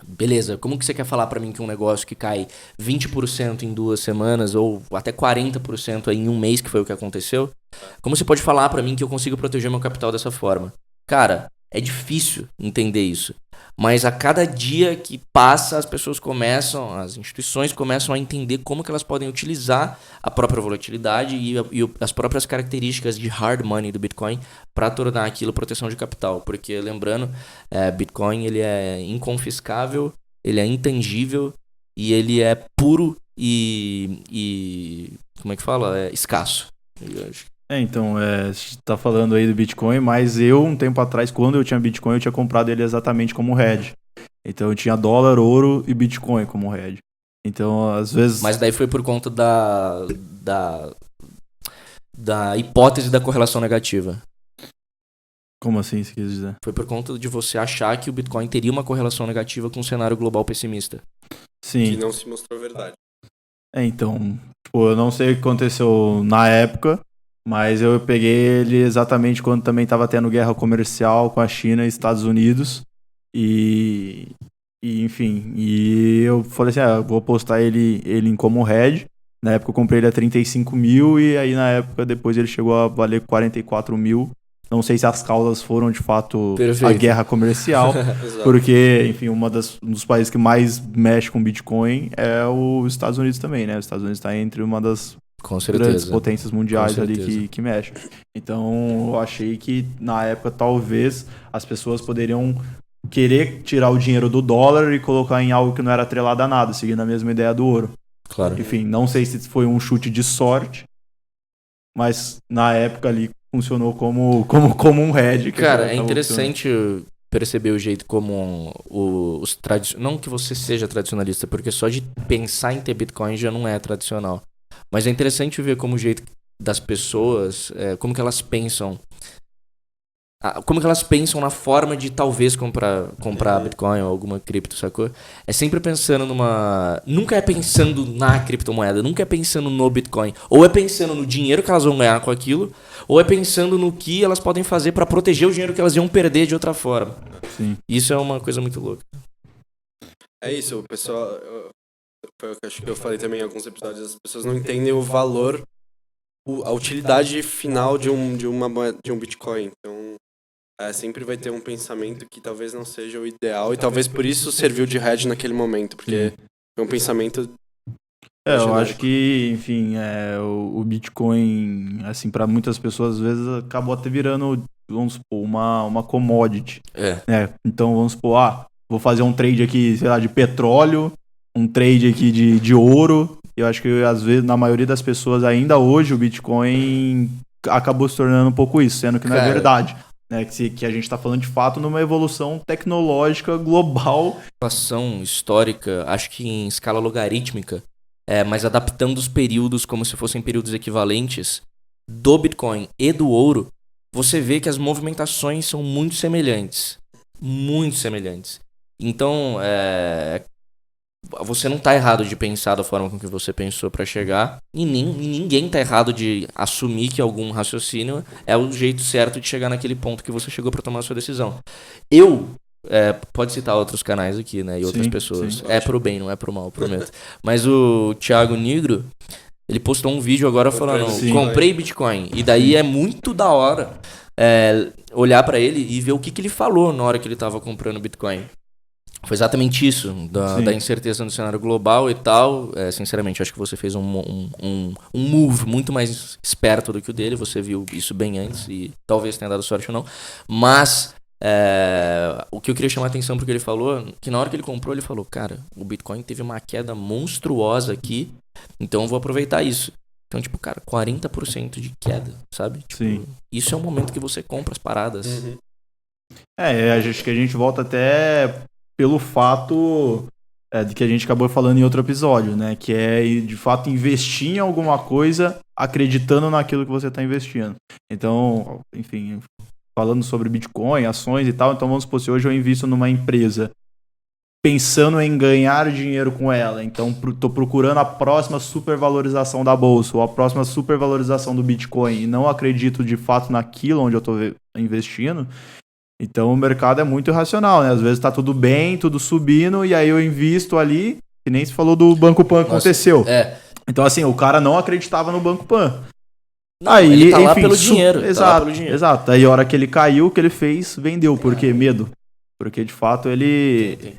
beleza, como que você quer falar para mim que um negócio que cai 20% em 2 semanas ou até 40% em um mês, que foi o que aconteceu, como você pode falar para mim que eu consigo proteger meu capital dessa forma? Cara, é difícil entender isso. Mas a cada dia que passa, as instituições começam a entender como que elas podem utilizar a própria volatilidade e as próprias características de hard money do Bitcoin para tornar aquilo proteção de capital. Porque, lembrando, Bitcoin ele é inconfiscável, ele é intangível e ele é puro e como é que fala? Escasso. Eu acho. Então, você tá falando aí do Bitcoin, mas um tempo atrás, quando eu tinha Bitcoin, eu tinha comprado ele exatamente como hedge. Então, eu tinha dólar, ouro e Bitcoin como hedge. Então, às vezes... Mas daí foi por conta da hipótese da correlação negativa. Como assim, você quis dizer? Foi por conta de você achar que o Bitcoin teria uma correlação negativa com um cenário global pessimista. Sim. Que não se mostrou verdade. Então, eu não sei o que aconteceu na época, mas eu peguei ele exatamente quando também estava tendo guerra comercial com a China e Estados Unidos. Enfim, eu falei assim, eu vou postar ele em como hedge. Na época eu comprei ele a 35 mil e aí na época depois ele chegou a valer 44 mil. Não sei se as causas foram de fato a guerra comercial, porque, enfim, um dos países que mais mexe com Bitcoin é os Estados Unidos também, né? Os Estados Unidos está entre uma das grandes potências mundiais ali que mexe. Então, eu achei que na época talvez as pessoas poderiam querer tirar o dinheiro do dólar e colocar em algo que não era atrelado a nada, seguindo a mesma ideia do ouro. Claro. Enfim, não sei se foi um chute de sorte, mas na época ali funcionou como um hedge. Cara, é interessante perceber o jeito como os tradicionais... Não que você seja tradicionalista, porque só de pensar em ter Bitcoin já não é tradicional. Mas é interessante ver como o jeito das pessoas, como que elas pensam. Como que elas pensam na forma de talvez comprar Bitcoin ou alguma cripto, sacou? É sempre pensando nunca é pensando na criptomoeda, nunca é pensando no Bitcoin. Ou é pensando no dinheiro que elas vão ganhar com aquilo, ou é pensando no que elas podem fazer para proteger o dinheiro que elas iam perder de outra forma. Sim. Isso é uma coisa muito louca. É isso, o pessoal... Foi o que acho que eu falei também em alguns episódios. As pessoas não entendem o valor, a utilidade final de um Bitcoin. Então... sempre vai ter um pensamento que talvez não seja o ideal e talvez por isso serviu de hedge naquele momento, porque é um pensamento... eu acho que, enfim, o Bitcoin, assim, para muitas pessoas, às vezes, acabou até virando, vamos supor, uma commodity. Então, vamos supor, vou fazer um trade aqui, sei lá, de petróleo um trade aqui de ouro. Eu acho que, às vezes, na maioria das pessoas, ainda hoje, o Bitcoin acabou se tornando um pouco isso, sendo que não é verdade. Né? Que a gente está falando, de fato, numa evolução tecnológica global. Situação histórica, acho que em escala logarítmica, mas adaptando os períodos como se fossem períodos equivalentes do Bitcoin e do ouro, você vê que as movimentações são muito semelhantes. Muito semelhantes. Então, você não tá errado de pensar da forma com que você pensou para chegar, e ninguém tá errado de assumir que algum raciocínio é o jeito certo de chegar naquele ponto que você chegou para tomar a sua decisão. Pode citar outros canais aqui, né, e outras pessoas. Sim. É pro bem, não é pro mal, prometo. Mas o Thiago Negro, ele postou um vídeo agora falando, comprei Bitcoin. E daí é muito da hora olhar pra ele e ver o que ele falou na hora que ele tava comprando Bitcoin. Foi exatamente isso, da incerteza no cenário global e tal. Sinceramente, acho que você fez um move muito mais esperto do que o dele. Você viu isso bem antes e talvez tenha dado sorte ou não. Mas o que eu queria chamar a atenção porque ele falou, que na hora que ele comprou, ele falou, cara, o Bitcoin teve uma queda monstruosa aqui, então eu vou aproveitar isso. Então, tipo, cara, 40% de queda, sabe? Tipo, isso é o momento que você compra as paradas. Uhum. Acho que a gente volta até pelo fato de que a gente acabou falando em outro episódio, né? Que é, de fato, investir em alguma coisa acreditando naquilo que você está investindo. Então, enfim, falando sobre Bitcoin, ações e tal, então vamos supor, se hoje eu invisto numa empresa pensando em ganhar dinheiro com ela, então estou procurando a próxima supervalorização da bolsa ou a próxima supervalorização do Bitcoin e não acredito de fato naquilo onde eu estou investindo, então o mercado é muito irracional, né? Às vezes está tudo bem, tudo subindo, e aí eu invisto ali, que nem se falou do Banco Pan, aconteceu. Então assim, o cara não acreditava no Banco Pan. Não, aí, ele tá lá pelo dinheiro. Exato. Aí a hora que ele caiu, o que ele fez? Vendeu. Por quê? Medo. Porque de fato ele...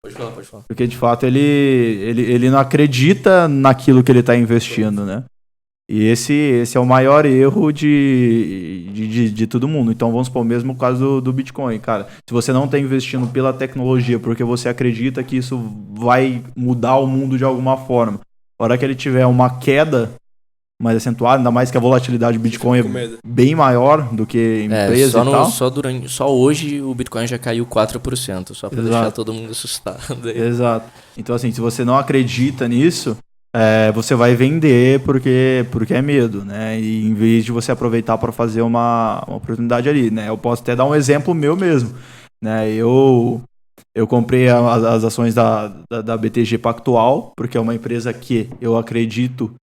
Pode falar. Porque de fato ele não acredita naquilo que ele está investindo, né? E esse é o maior erro de todo mundo. Então vamos supor, mesmo o caso do Bitcoin, cara. Se você não está investindo pela tecnologia porque você acredita que isso vai mudar o mundo de alguma forma, a hora que ele tiver uma queda mais acentuada, ainda mais que a volatilidade do Bitcoin é bem maior do que empresa e tal. Só hoje o Bitcoin já caiu 4%, só para deixar todo mundo assustado. Exato. Então assim, se você não acredita nisso, você vai vender porque é medo, né? E em vez de você aproveitar para fazer uma oportunidade ali, né? Eu posso até dar um exemplo meu mesmo, né? Eu comprei as ações da BTG Pactual, porque é uma empresa que eu acredito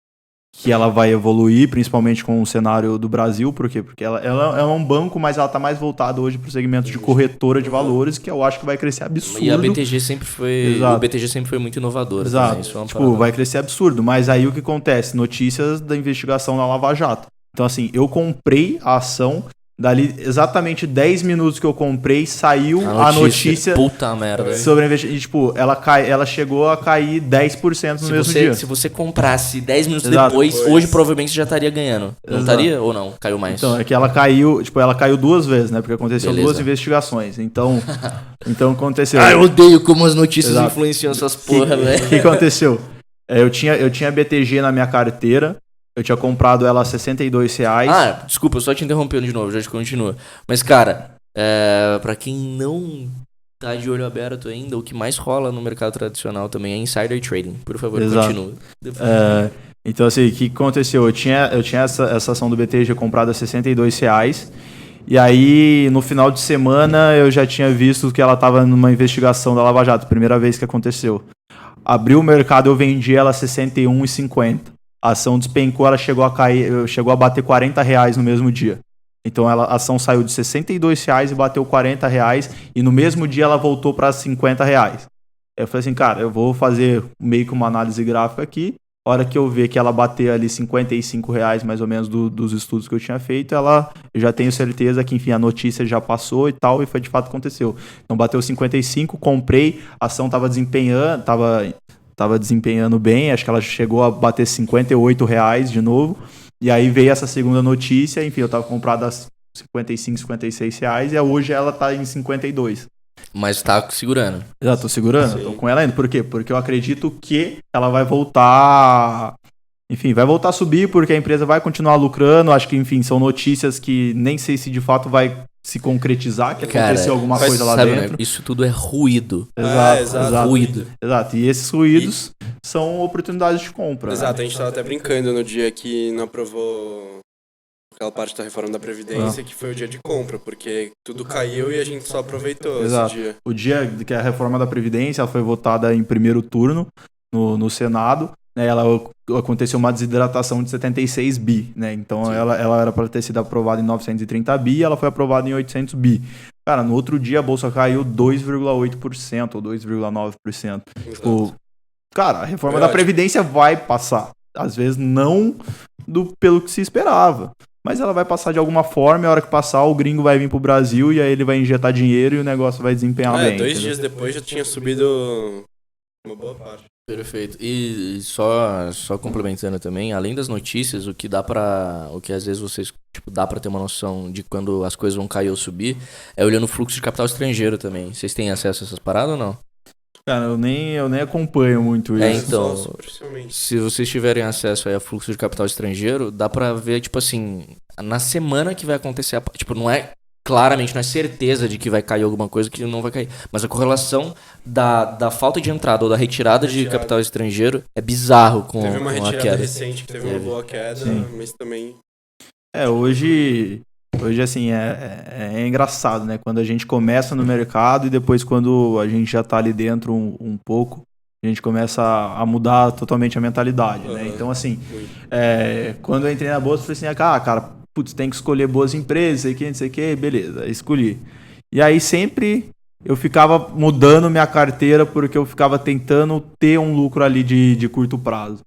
que ela vai evoluir, principalmente com o cenário do Brasil. Por quê? Porque ela é um banco, mas ela está mais voltada hoje para o segmento de corretora de valores, que eu acho que vai crescer absurdo. E a BTG sempre foi... O BTG sempre foi muito inovador. Exato. Também, vai crescer absurdo. Mas aí o que acontece? Notícias da investigação na Lava Jato. Então assim, eu comprei a ação... Dali, exatamente 10 minutos que eu comprei, saiu a notícia puta merda. Sobre a investigação. E, tipo, ela chegou a cair 10% no mesmo dia. Se você comprasse 10 minutos depois, hoje provavelmente você já estaria ganhando. Não estaria ou não? Caiu mais? Então, é que ela caiu duas vezes, né? Porque aconteceu duas investigações. Então aconteceu. Eu odeio como as notícias influenciam essas porra, velho. O que aconteceu? Eu tinha BTG na minha carteira. Eu tinha comprado ela a R$62. Desculpa, eu só te interrompendo de novo, já continua. Mas, cara, pra quem não tá de olho aberto ainda, o que mais rola no mercado tradicional também é insider trading. Por favor, continua. Então, assim, o que aconteceu? Eu tinha essa ação do BTG comprada a R$62. E aí, no final de semana, eu já tinha visto que ela estava numa investigação da Lava Jato. Primeira vez que aconteceu. Abriu o mercado, eu vendi ela a R$61,50. A ação despencou, ela chegou a bater R$40 no mesmo dia. Então a ação saiu de R$62 e bateu R$40, e no mesmo dia ela voltou para R$50. Eu falei assim, cara, eu vou fazer meio que uma análise gráfica aqui. A hora que eu ver que ela bater ali R$55 mais ou menos dos estudos que eu tinha feito, eu já tenho certeza que, enfim, a notícia já passou e tal, e foi de fato aconteceu. Então bateu 55, comprei, a ação estava desempenhando bem, acho que ela chegou a bater R$58 de novo, e aí veio essa segunda notícia, enfim, eu estava comprado a R$55, R$56, e hoje ela está em R$52. Mas tá segurando. Já tô segurando, Sim. tô com ela ainda. Por quê? Porque eu acredito que ela vai voltar. Enfim, vai voltar a subir porque a empresa vai continuar lucrando. Acho que, enfim, são notícias que nem sei se de fato vai se concretizar, que Cara, aconteceu alguma mas coisa lá sabe, dentro. né? Isso tudo é ruído. Exato, exato. exato. Ruído. Exato. E esses ruídos são oportunidades de compra. Exato, Né? a gente tava até brincando no dia que não aprovou aquela parte da reforma da Previdência, que foi o dia de compra, porque tudo caiu e a gente só aproveitou Exato. esse dia. O dia que a reforma da Previdência ela foi votada em primeiro turno no Senado, né, aconteceu uma desidratação de 76 bi, né? Então ela era para ter sido aprovada em 930 bi e ela foi aprovada em 800 bi. Cara, no outro dia a bolsa caiu 2,8% ou 2,9%. Tipo, cara, a reforma da Previdência vai passar. Às vezes não pelo que se esperava. Mas ela vai passar de alguma forma e a hora que passar o gringo vai vir pro Brasil e aí ele vai injetar dinheiro e o negócio vai desempenhar bem. 2 entendeu? dias depois já tinha subido uma boa parte. Perfeito. E só complementando também, além das notícias, o que às vezes vocês, tipo, dá pra ter uma noção de quando as coisas vão cair ou subir, é olhando o fluxo de capital estrangeiro também. Vocês têm acesso a essas paradas ou não? Cara, eu nem acompanho muito isso. Então, Só superficialmente. se vocês tiverem acesso aí a fluxo de capital estrangeiro, dá pra ver, tipo assim, na semana que vai acontecer, tipo, não é certeza de que vai cair alguma coisa que não vai cair, mas a correlação da falta de entrada ou da retirada de capital estrangeiro é bizarro com Teve uma a retirada queda. recente que teve uma boa queda, Sim. mas também... Hoje assim, é engraçado, né? Quando a gente começa no mercado e depois quando a gente já tá ali dentro um pouco, a gente começa a mudar totalmente a mentalidade, né? Então, assim, quando eu entrei na bolsa, eu falei assim, cara, putz, tem que escolher boas empresas, não sei o que, beleza, escolhi. E aí sempre eu ficava mudando minha carteira porque eu ficava tentando ter um lucro ali de curto prazo.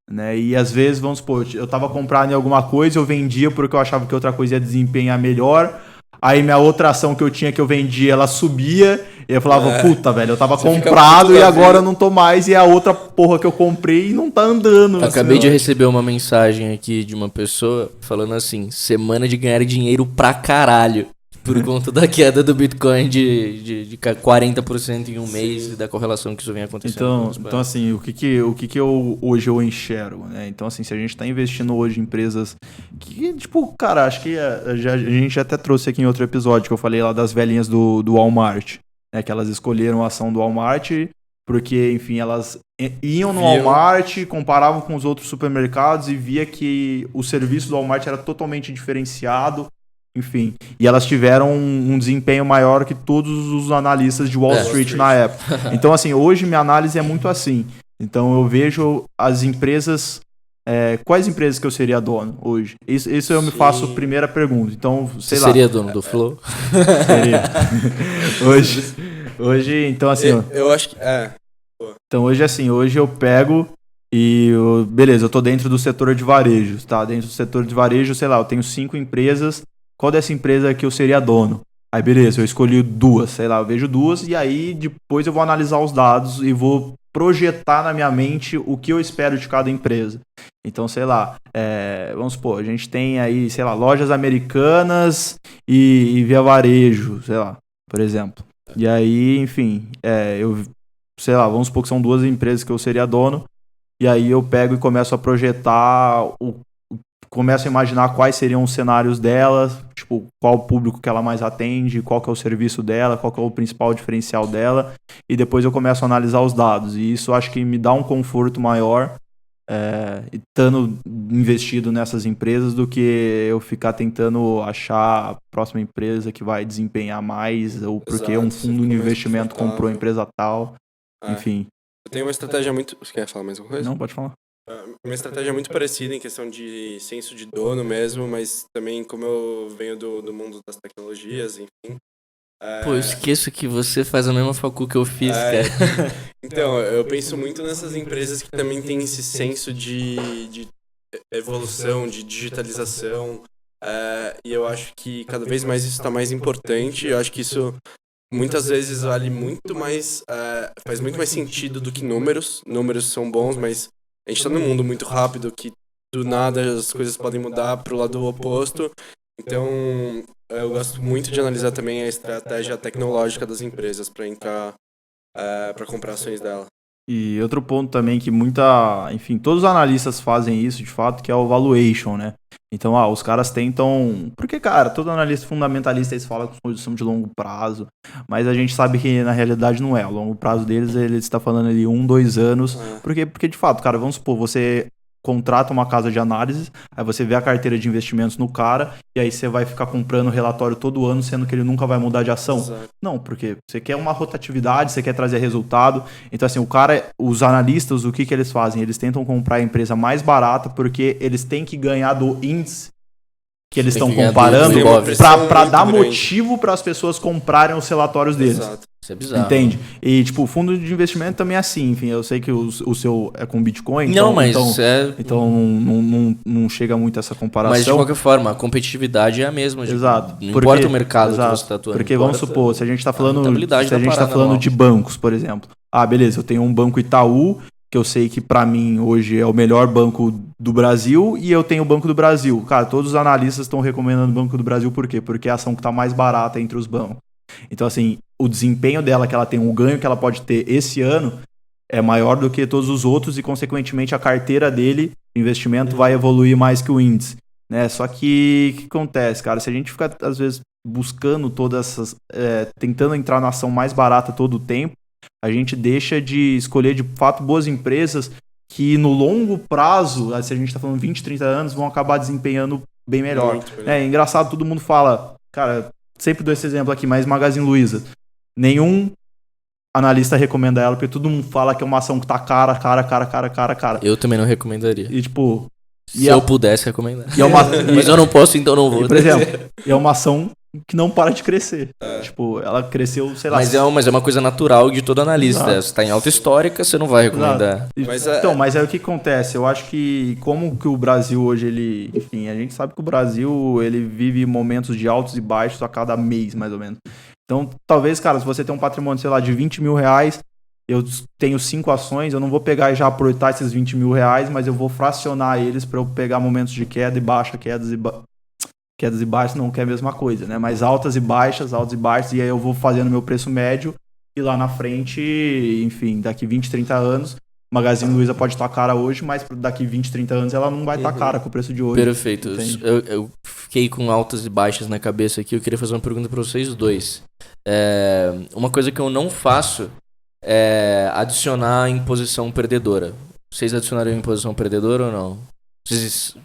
Né? E às vezes, vamos supor, eu tava comprando em alguma coisa, eu vendia porque eu achava que outra coisa ia desempenhar melhor. Aí minha outra ação que eu tinha que eu vendia, ela subia. E eu falava, puta, velho, eu tava comprado e agora eu não tô mais. E a outra porra que eu comprei não tá andando. Acabei de receber uma mensagem aqui de uma pessoa falando assim: semana de ganhar dinheiro pra caralho. Por conta da queda do Bitcoin de 40% em um mês e da correlação que isso vem acontecendo. Então assim, o que eu hoje eu enxergo, né? Então, assim, se a gente tá investindo hoje em empresas que, tipo, cara, acho que a gente até trouxe aqui em outro episódio que eu falei lá das velhinhas do Walmart, né? Que elas escolheram a ação do Walmart porque, enfim, elas iam no Walmart, comparavam com os outros supermercados e via que o serviço do Walmart era totalmente diferenciado. Enfim, e elas tiveram um desempenho maior que todos os analistas de Wall Street na época. Então, assim, hoje minha análise é muito assim. Então, eu vejo as empresas... quais empresas que eu seria dono hoje? Isso eu me faço a primeira pergunta. Então, sei lá. Seria dono do Flow? Seria. Hoje, então, assim... Eu acho que... Então, hoje, assim, hoje eu pego... beleza, eu tô dentro do setor de varejo, tá? Dentro do setor de varejo, sei lá, eu tenho 5 empresas... Qual dessa empresa que eu seria dono? Aí beleza, eu escolhi 2, sei lá, eu vejo 2 e aí depois eu vou analisar os dados e vou projetar na minha mente o que eu espero de cada empresa. Então, sei lá, vamos supor, a gente tem aí, sei lá, lojas americanas e Via Varejo, sei lá, por exemplo. E aí, enfim, sei lá, vamos supor que são 2 empresas que eu seria dono e aí eu pego e começo a projetar começo a imaginar quais seriam os cenários dela, tipo, qual o público que ela mais atende, qual que é o serviço dela, qual que é o principal diferencial dela, e depois eu começo a analisar os dados. E isso acho que me dá um conforto maior estando investido nessas empresas do que eu ficar tentando achar a próxima empresa que vai desempenhar mais, ou porque um fundo de investimento comprou a empresa tal, enfim. Eu tenho uma estratégia muito... Você quer falar mais alguma coisa? Não, pode falar. Uma estratégia muito parecida em questão de senso de dono mesmo, mas também como eu venho do mundo das tecnologias, enfim. Pô, eu esqueço que você faz a mesma facu que eu fiz, cara. Então, eu penso muito nessas empresas que também têm esse senso de evolução, de digitalização, e eu acho que cada vez mais isso está mais importante. Eu acho que isso muitas vezes vale muito mais, faz muito mais sentido do que números. Números são bons, mas a gente tá num mundo muito rápido que do nada as coisas podem mudar pro lado oposto. Então, Eu gosto muito de analisar também a estratégia tecnológica das empresas para entrar, para comprar ações dela. E outro ponto também que enfim, todos os analistas fazem isso de fato, que é o valuation, né? Então, os caras tentam... Porque, cara, todo analista fundamentalista, eles falam com posição de longo prazo, mas a gente sabe que na realidade não é. O longo prazo deles, ele está falando ali 1, 2 anos, porque de fato, cara, vamos supor, você contrata uma casa de análise, aí você vê a carteira de investimentos no cara, e aí você vai ficar comprando relatório todo ano, sendo que ele nunca vai mudar de ação. Exato. Não, porque você quer uma rotatividade, você quer trazer resultado. Então, assim, os analistas, o que eles fazem? Eles tentam comprar a empresa mais barata, porque eles têm que ganhar do índice que eles estão comparando para dar motivo para as pessoas comprarem os relatórios deles. Exato. Isso é bizarro. Entende? E, tipo, o fundo de investimento também é assim. Enfim, eu sei que o seu é com Bitcoin. Não, mas Então não chega muito essa comparação. Mas, de qualquer forma, a competitividade é a mesma. Exato. Não importa o mercado que você está atuando. Porque vamos supor, se a gente está falando normal. de bancos, por exemplo. Beleza, eu tenho um banco Itaú, que eu sei que para mim hoje é o melhor banco do Brasil, e eu tenho o Banco do Brasil. Cara, todos os analistas estão recomendando o Banco do Brasil, por quê? Porque é a ação que está mais barata entre os bancos. Então, assim, o desempenho dela que ela tem, o ganho que ela pode ter esse ano é maior do que todos os outros e, consequentemente, a carteira dele, o investimento, vai evoluir mais que o índice, né? Só que, o que acontece, cara? Se a gente ficar, às vezes, buscando todas essas... tentando entrar na ação mais barata todo o tempo, a gente deixa de escolher, de fato, boas empresas que, no longo prazo, se a gente está falando 20, 30 anos, vão acabar desempenhando bem melhor. É engraçado, todo mundo fala... Cara, sempre dou esse exemplo aqui, mas Magazine Luiza. Nenhum analista recomenda ela, porque todo mundo fala que é uma ação que tá cara. Eu também não recomendaria. E, tipo... Se eu pudesse recomendar. Mas eu não posso, então não vou. Por exemplo, é uma ação que não para de crescer. Tipo, ela cresceu, sei lá... Mas é uma coisa natural de todo analista. Se tá em alta histórica, você não vai recomendar. Mas aí o que acontece? Eu acho que como que o Brasil hoje, ele... Enfim, a gente sabe que o Brasil, ele vive momentos de altos e baixos a cada mês, mais ou menos. Então, talvez, cara, se você tem um patrimônio, sei lá, de 20 mil reais, eu tenho 5 ações, eu não vou pegar e já aproveitar esses 20 mil reais, mas eu vou fracionar eles para eu pegar momentos de queda e baixa, quedas e baixas, não que é a mesma coisa, né? Mas altas e baixas, e aí eu vou fazendo meu preço médio e lá na frente, enfim, daqui 20, 30 anos, Magazine Luiza pode estar cara hoje, mas daqui 20, 30 anos ela não vai estar cara com o preço de hoje. Perfeito. Eu fiquei com altas e baixas na cabeça aqui, eu queria fazer uma pergunta para vocês dois. Uma coisa que eu não faço é adicionar em posição perdedora. Vocês adicionariam em posição perdedora ou não?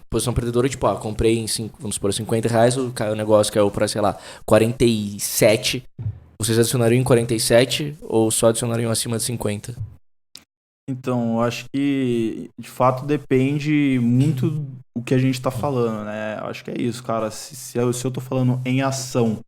Posição perdedora, tipo, comprei em vamos supor, 50 reais, o negócio caiu pra, sei lá, 47. Vocês adicionariam em 47 ou só adicionariam acima de 50? Então, eu acho que, de fato, depende muito do que a gente tá falando, né? Eu acho que é isso, cara. Se eu tô falando em ação,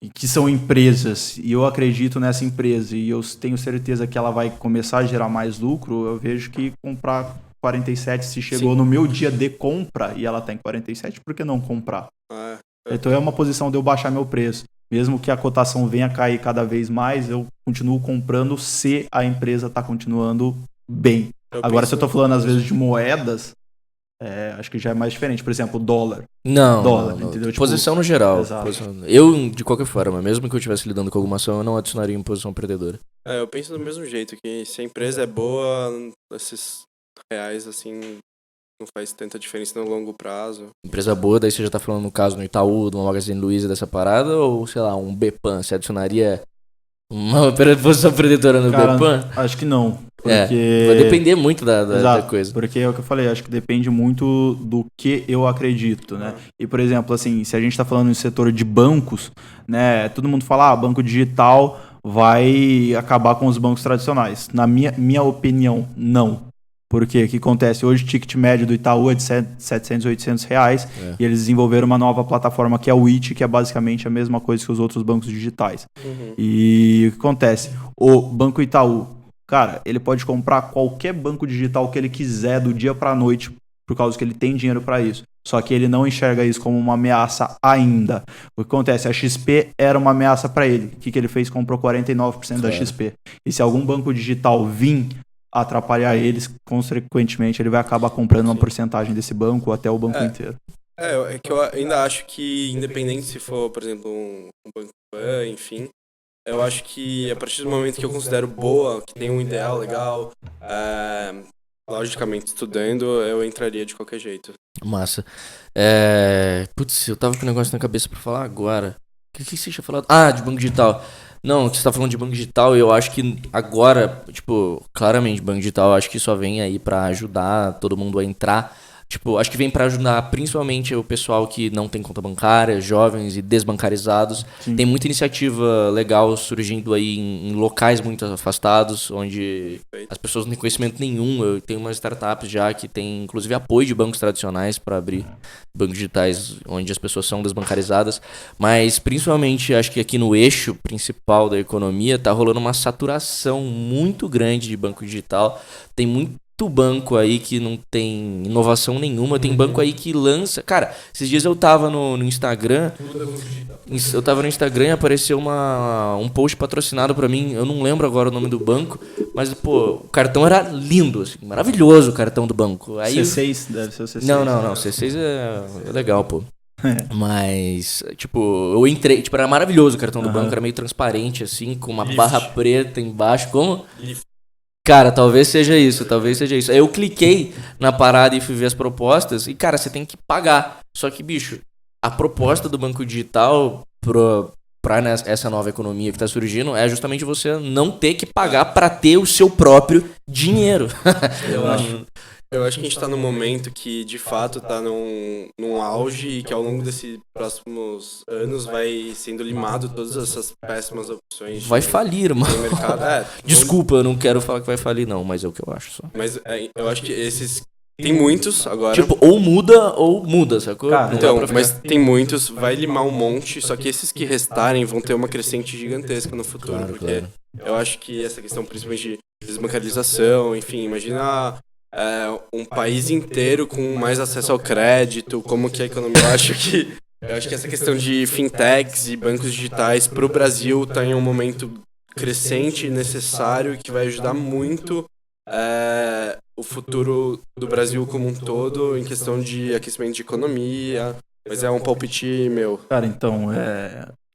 e que são empresas, e eu acredito nessa empresa, e eu tenho certeza que ela vai começar a gerar mais lucro, eu vejo que comprar 47, se chegou no meu dia de compra, e ela tá em 47, por que não comprar? Então é uma posição de eu baixar meu preço. Mesmo que a cotação venha a cair cada vez mais, eu continuo comprando se a empresa está continuando bem. Agora, se eu estou falando, às vezes, de moedas, acho que já é mais diferente. Por exemplo, dólar. Não. Entendeu? Posição no geral. Eu, de qualquer forma, mesmo que eu estivesse lidando com alguma ação, eu não adicionaria em posição perdedora. Eu penso do mesmo jeito, que se a empresa é boa, esses reais, assim... Não faz tanta diferença no longo prazo. Empresa boa, daí você já tá falando no caso no Itaú, do Magazine Luiza, dessa parada, ou sei lá, um Bpan, você adicionaria uma posição perdedora no Bpan? Acho que não. Porque... vai depender muito da coisa. Porque é o que eu falei, acho que depende muito do que eu acredito, né? E, por exemplo, assim, se a gente tá falando em setor de bancos, né? Todo mundo fala, banco digital vai acabar com os bancos tradicionais. Na minha opinião, não. Porque o que acontece? Hoje o ticket médio do Itaú é de 700, 800 reais e eles desenvolveram uma nova plataforma que é o IT, que é basicamente a mesma coisa que os outros bancos digitais. E o que acontece? O Banco Itaú, cara, ele pode comprar qualquer banco digital que ele quiser do dia para a noite, por causa que ele tem dinheiro para isso. Só que ele não enxerga isso como uma ameaça ainda. O que acontece? A XP era uma ameaça para ele. O que ele fez? Comprou 49% da XP. E se algum banco digital vir atrapalhar eles, consequentemente ele vai acabar comprando uma porcentagem desse banco ou até o banco inteiro. É que eu ainda acho que, independente se for, por exemplo, um Banco Pan, enfim, eu acho que a partir do momento que eu considero boa, que tem um ideal legal, logicamente estudando, eu entraria de qualquer jeito. Massa. Putz, eu tava com um negócio na cabeça pra falar agora. O que você tinha falado? De banco digital. Não, que você tá falando de banco digital, eu acho que agora, tipo, claramente, banco digital, eu acho que só vem aí pra ajudar todo mundo a entrar. Tipo, acho que vem pra ajudar principalmente o pessoal que não tem conta bancária, jovens e desbancarizados. Sim. Tem muita iniciativa legal surgindo aí em locais muito afastados, onde as pessoas não têm conhecimento nenhum. Eu tenho umas startups já que tem, inclusive, apoio de bancos tradicionais para abrir bancos digitais onde as pessoas são desbancarizadas. Mas, principalmente, acho que aqui no eixo principal da economia tá rolando uma saturação muito grande de banco digital. Tem muito banco aí que não tem inovação nenhuma. Tem banco aí que lança... Cara, esses dias eu tava no Instagram... Eu tava no Instagram e apareceu um post patrocinado pra mim. Eu não lembro agora o nome do banco. Mas, pô, o cartão era lindo, assim. Maravilhoso o cartão do banco. Aí C6, deve ser o C6. Não. C6 é legal, pô. Mas, tipo, eu entrei... Tipo, era maravilhoso o cartão do banco. Era meio transparente, assim, com uma barra preta embaixo. Como... Cara, talvez seja isso. Aí eu cliquei na parada e fui ver as propostas e, cara, você tem que pagar. Só que, bicho, a proposta do banco digital pra essa nova economia que tá surgindo é justamente você não ter que pagar pra ter o seu próprio dinheiro. Eu acho que a gente tá num momento que, de fato, tá num auge e que ao longo desses próximos anos vai sendo limado todas essas péssimas opções. Vai falir, mano. No mercado. Desculpa, eu não quero falar que vai falir, não, mas é o que eu acho só. Mas eu acho que esses... Tem muitos agora. Tipo, ou muda, sacou? Cara, então, mas tem muitos, vai limar um monte, só que esses que restarem vão ter uma crescente gigantesca no futuro. Claro, porque claro. eu acho que essa questão, principalmente de desbancarização, enfim, imagina um país inteiro com mais acesso ao crédito, como que a economia... Eu acho que essa questão de fintechs e bancos digitais para o Brasil está em um momento crescente e necessário que vai ajudar muito o futuro do Brasil como um todo em questão de aquecimento de economia, mas é um palpite meu. Cara, então,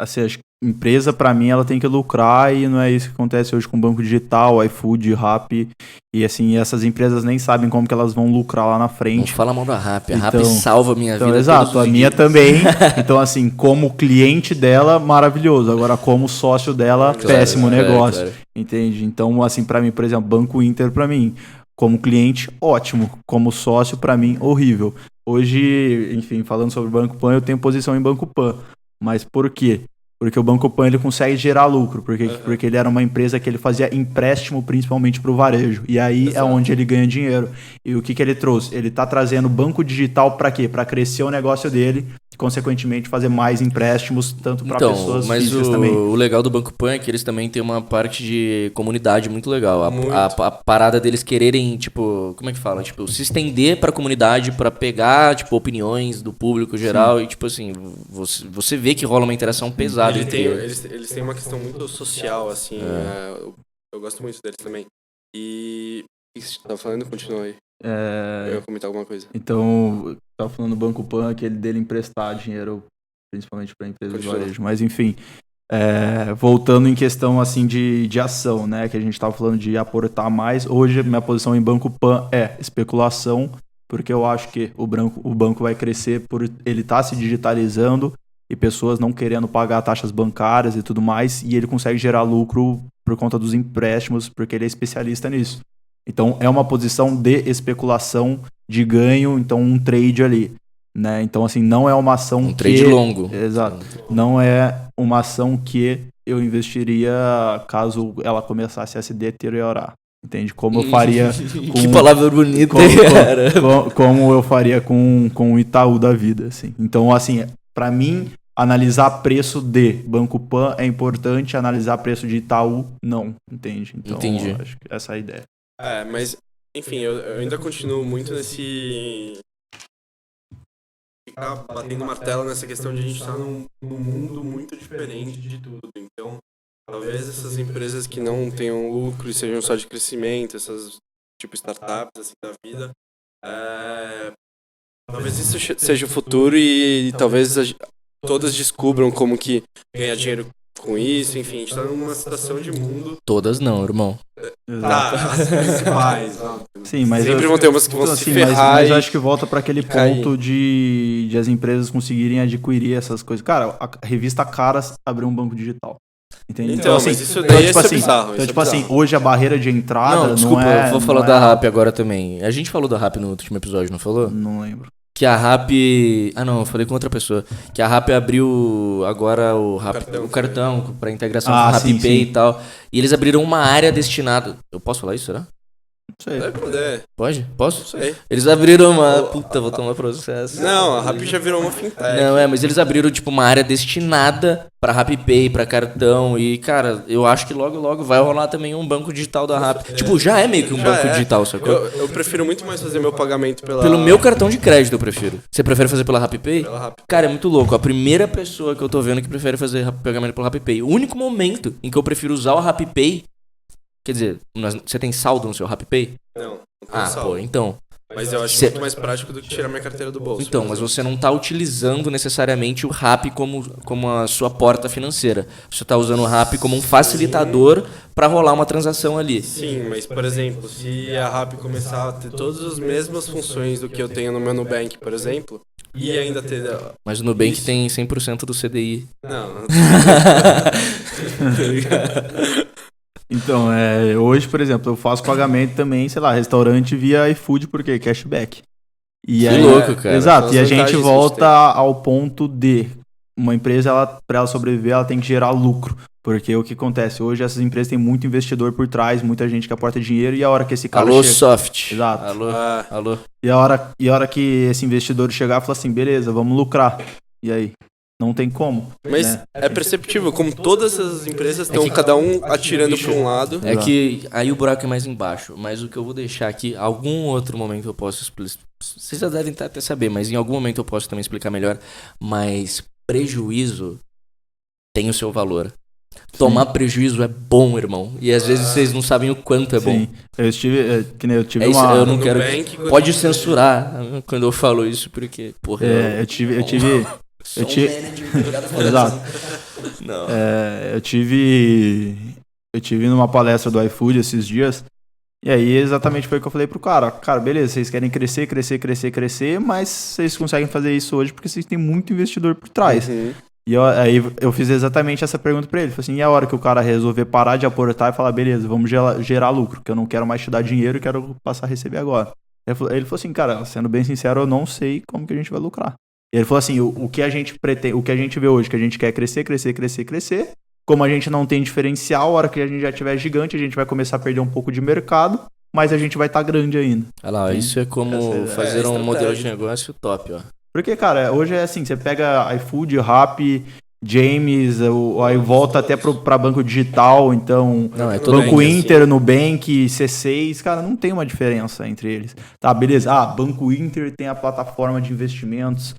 assim, acho que empresa, pra mim, ela tem que lucrar e não é isso que acontece hoje com o banco digital, iFood, Rappi, e assim, essas empresas nem sabem como que elas vão lucrar lá na Não frente. fala mal da Rappi. A Então- Rappi salva a minha Então, vida. exato, todos a os minha dias. também. Então, assim, como cliente dela, maravilhoso. Agora, como sócio dela, Claro, péssimo claro, negócio. claro. Entende? Então, assim, pra mim, por exemplo, Banco Inter, pra mim, como cliente, ótimo. Como sócio, pra mim, horrível. Hoje, enfim, falando sobre o Banco Pan, eu tenho posição em Banco Pan. Mas por quê? Porque o Banco Pan ele consegue gerar lucro, porque ele era uma empresa que ele fazia empréstimo principalmente para o varejo. E aí é onde ele ganha dinheiro. E o que ele trouxe? Ele está trazendo banco digital para quê? Para crescer o negócio dele e, consequentemente, fazer mais empréstimos, tanto para pessoas mas físicas também. o legal do Banco Pan é que eles também têm uma parte de comunidade muito legal. A parada deles quererem, tipo, como é que fala? Tipo, se estender pra comunidade pra pegar, tipo, opiniões do público geral. E, tipo assim, você vê que rola uma interação pesada entre eles. Eles têm uma questão muito social, assim. Eu gosto muito deles também. E o que você tava falando? Continua aí. Eu ia comentar alguma coisa. Então, eu tava falando do Banco Pan, aquele dele emprestar dinheiro, principalmente para empresas de varejo. Mas, enfim, voltando em questão assim de ação, né? Que a gente tava falando de aportar mais. Hoje, minha posição em Banco Pan é especulação, porque eu acho que o banco vai crescer por ele estar se digitalizando e pessoas não querendo pagar taxas bancárias e tudo mais, e ele consegue gerar lucro por conta dos empréstimos, porque ele é especialista nisso. Então, é uma posição de especulação, de ganho, então um trade ali, né? Então, assim, não é uma ação trade longo. Exato. Não é uma ação que eu investiria caso ela começasse a se deteriorar. Entende? Como eu faria com... Que palavra bonita, cara. Como eu faria com o Itaú da vida, assim. Então, assim, para mim, analisar preço de Banco Pan é importante, analisar preço de Itaú, não. Entende? Então, Entendi. acho que essa é a ideia. Mas, enfim, eu ainda continuo muito nesse... Ficar batendo martelo nessa questão de a gente estar num mundo muito diferente de tudo. Então, talvez essas empresas que não tenham lucro e sejam só de crescimento, essas tipo startups assim da vida, Talvez isso seja o futuro e talvez todas descubram como que ganhar dinheiro com isso, enfim, a gente tá numa situação de mundo. Todas não, irmão. Exato. As principais, Sim, mas sempre vão ter umas que vão se assim, ferrar. Mas eu acho que volta para aquele cair. ponto de as empresas conseguirem adquirir essas coisas. Cara, a revista Caras abriu um banco digital. Entendeu? Então, mas isso daí é bizarro. Então, tipo assim, hoje a barreira de entrada Não, desculpa, é, eu vou falar não da é- RAP agora também. A gente falou da RAP no último episódio, não falou? Não lembro. Que a RAP... Ah, não, eu falei com outra pessoa. Que a RAP abriu agora o cartão pra integração com o RapPay sim. e tal. E eles abriram uma área destinada... Eu posso falar isso, será? Não sei. Deve poder, Pode? Posso? não sei. Eles abriram uma... Puta, vou tomar processo. Não, a Rappi já virou uma fintech. Não, mas eles abriram, tipo, uma área destinada pra RapPay, pra cartão. E, cara, eu acho que logo, logo vai rolar também um banco digital da Rappi. Tipo, já é meio que um Já banco é. digital, sacou? Eu prefiro muito mais fazer meu pagamento Pelo meu cartão de crédito eu prefiro. Você prefere fazer pela RapPay? pela Rappi. Cara, é muito louco. A primeira pessoa que eu tô vendo que prefere fazer pagamento pelo RapPay. O único momento em que eu prefiro usar o RapPay... Quer dizer, você tem saldo no seu RapPay? Não Ah, saldo. pô, então... Mas eu acho muito mais prático do que tirar minha carteira do bolso. Então, mas você não tá utilizando necessariamente o Rappi como a sua porta financeira. Você tá usando o Rappi como um facilitador pra rolar uma transação ali. Sim, mas por exemplo, se a Rappi começar a ter todas as mesmas funções do que eu tenho no meu Nubank, por exemplo, e ainda ter... Mas o Nubank Isso. tem 100% do CDI. Não, Então, hoje, por exemplo, eu faço pagamento também, sei lá, restaurante via iFood, por quê? Cashback. E Que aí, louco, cara. Exato, São e a as gente vantagens que volta ao ponto de uma empresa, para ela sobreviver, ela tem que gerar lucro. Porque o que acontece? Hoje essas empresas têm muito investidor por trás, muita gente que aporta dinheiro, e a hora que esse cara Alô, chega... Soft. Exato. Alô, Ah. alô. E a hora que esse investidor chegar, fala assim, beleza, vamos lucrar. E aí? Não tem como. mas né? é perceptível, como todas as empresas estão cada um atirando para um lado. É que aí o buraco é mais embaixo, mas o que eu vou deixar aqui, algum outro momento eu posso explicar. Vocês já devem até saber, mas em algum momento eu posso também explicar melhor. Mas prejuízo tem o seu valor. Tomar prejuízo é bom, irmão. E às vezes vocês não sabem o quanto é bom. Sim. Eu tive É isso, uma... eu não quero. Nubank, Pode censurar quando eu falo isso, porque, porra. eu tive... Sou eu tive- Exato. Não. Eu tive numa palestra do iFood esses dias, e aí exatamente foi o que eu falei pro cara. Cara, beleza, vocês querem crescer, mas vocês conseguem fazer isso hoje porque vocês têm muito investidor por trás. Uhum. E aí eu fiz exatamente essa pergunta pra ele. Falei assim, e a hora que o cara resolver parar de aportar e falar, beleza, vamos gerar lucro, que eu não quero mais te dar dinheiro, eu quero passar a receber agora. Ele falou assim, cara, sendo bem sincero, eu não sei como que a gente vai lucrar. E ele falou assim, o que a gente pretende, o que a gente vê hoje, que a gente quer crescer. Como a gente não tem diferencial, a hora que a gente já tiver gigante, a gente vai começar a perder um pouco de mercado, mas a gente vai estar grande ainda. Olha lá, isso é como fazer um estratégia. modelo de negócio top, ó. Porque, cara, hoje é assim, você pega iFood, Rappi, James, aí volta até pra banco digital, então Não, é tudo Banco bem, Inter, Nubank, C6, cara, não tem uma diferença entre eles. Tá, beleza, Banco Inter tem a plataforma de investimentos,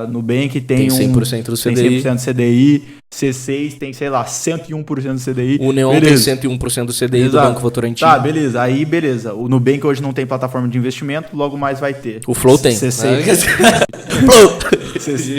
Nubank Tem 100% do tem CDI. 100% do CDI, C6 tem, sei lá, 101% do CDI. O Neon Beleza. tem 101% do CDI do Exato. Banco Votorantim. Tá, beleza. Aí, beleza. O Nubank hoje não tem plataforma de investimento, logo mais vai ter. O Flow tem. C6,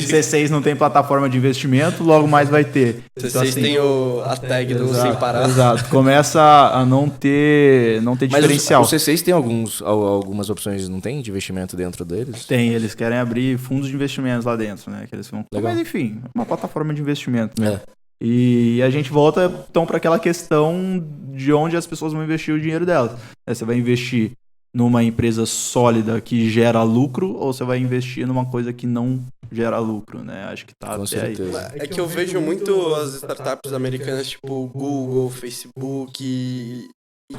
C6 não tem plataforma de investimento, logo mais vai ter. Vocês Então, assim, têm a tag do Sem Parar. Exato. Começa a não ter Mas diferencial. o C6 tem algumas opções, não tem? De investimento dentro deles? Tem, eles querem abrir fundos de investimentos lá dentro, né? Que eles vão... Legal. Mas enfim, uma plataforma de investimento. É. E a gente volta então para aquela questão de onde as pessoas vão investir o dinheiro delas. Você vai investir numa empresa sólida que gera lucro ou você vai investir numa coisa que não gera lucro, né? Acho que tá Com até aí. certeza. É que eu vejo muito as startups americanas, tipo Google, Facebook, e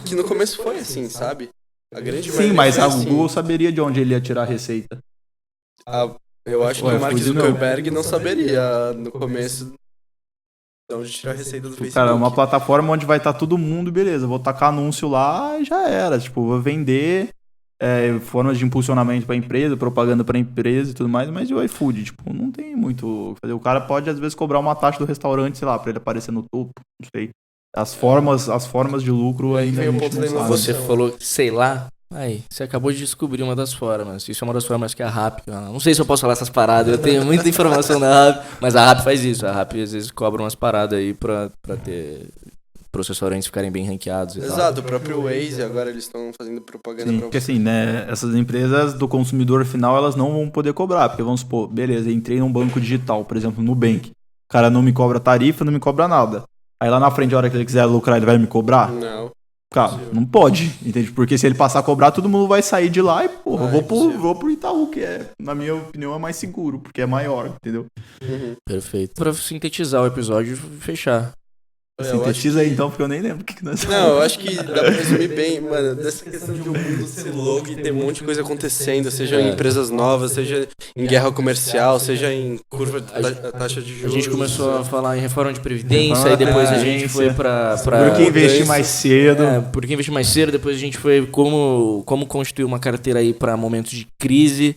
que no começo foi assim, sabe? A grande Sim, maioria mas foi a assim. Google saberia de onde ele ia tirar a receita. Eu acho que Ué, o Mark fugiu, não. Zuckerberg não saberia no começo de onde tirar a receita do Facebook. Cara, é uma plataforma onde vai estar todo mundo, beleza, vou tacar anúncio lá e já era. Tipo, vou vender formas de impulsionamento pra empresa, propaganda pra empresa e tudo mais, mas e o iFood? Tipo, não tem muito o que fazer. O cara pode, às vezes, cobrar uma taxa do restaurante, sei lá, pra ele aparecer no topo, não sei. As formas de lucro Aí ainda vem a o gente ponto não da sabe. inovação. Você falou, sei lá, Aí, você acabou de descobrir uma das formas. Isso é uma das formas que a RAP... Não sei se eu posso falar essas paradas, eu tenho muita informação da RAP, mas a RAP faz isso. A RAP às vezes cobra umas paradas aí pra ter pros restaurantes ficarem bem ranqueados e tal. Exato, o próprio Waze, agora eles estão fazendo propaganda Sim, pra porque assim, né, essas empresas do consumidor final, elas não vão poder cobrar, porque vamos supor, beleza, entrei num banco digital, por exemplo, no Nubank, o cara não me cobra tarifa, não me cobra nada. Aí lá na frente, a hora que ele quiser lucrar, ele vai me cobrar? Não. Cara, não pode, entende? Porque se ele passar a cobrar, todo mundo vai sair de lá e, porra, vou pro Itaú, que é, na minha opinião, é mais seguro, porque é maior, entendeu? Perfeito. Pra sintetizar o episódio e fechar. Sintetiza aí então, porque eu nem lembro o que nós Não, eu acho que dá pra resumir bem, mano, dessa questão de o mundo ser louco e ter um monte de coisa acontecendo, seja em empresas novas, seja em guerra comercial, seja em curva da taxa de A juros. gente começou a falar em reforma de previdência, aí depois a gente foi pra Por que investir mais cedo? por que investir mais cedo, depois a gente foi como constituir uma carteira aí pra momentos de crise.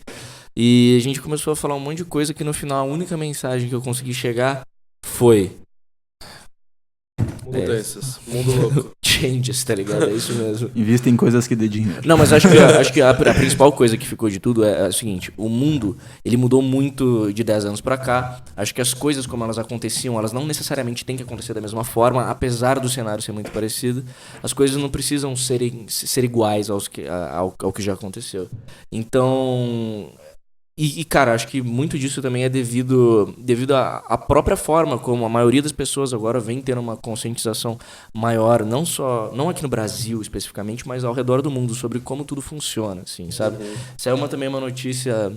E a gente começou a falar um monte de coisa que no final a única mensagem que eu consegui chegar foi... Mudanças, mundo louco. Changes, tá ligado? É isso mesmo. Invista em coisas que dê dinheiro. Não, mas acho que a principal coisa que ficou de tudo é o seguinte: o mundo, ele mudou muito de 10 anos pra cá. Acho que as coisas como elas aconteciam, elas não necessariamente têm que acontecer da mesma forma, apesar do cenário ser muito parecido. As coisas não precisam ser iguais ao que já aconteceu. Então... E, cara, acho que muito disso também é devido à própria forma como a maioria das pessoas agora vem tendo uma conscientização maior, não aqui no Brasil especificamente, mas ao redor do mundo, sobre como tudo funciona, assim, sabe? Saiu também uma notícia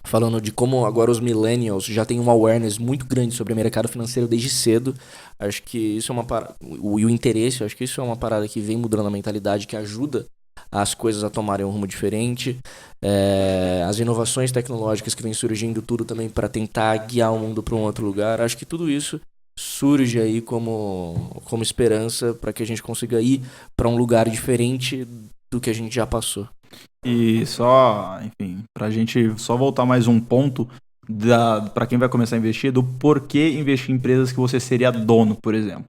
falando de como agora os millennials já têm um awareness muito grande sobre o mercado financeiro desde cedo. Acho que isso é uma parada, e o interesse, acho que isso é uma parada que vem mudando a mentalidade, que ajuda as coisas a tomarem um rumo diferente. As inovações tecnológicas que vêm surgindo, tudo também para tentar guiar o mundo para um outro lugar. Acho que tudo isso surge aí como esperança para que a gente consiga ir para um lugar diferente do que a gente já passou. E só, enfim, pra gente só voltar mais um ponto para quem vai começar a investir, do porquê investir em empresas que você seria dono, por exemplo.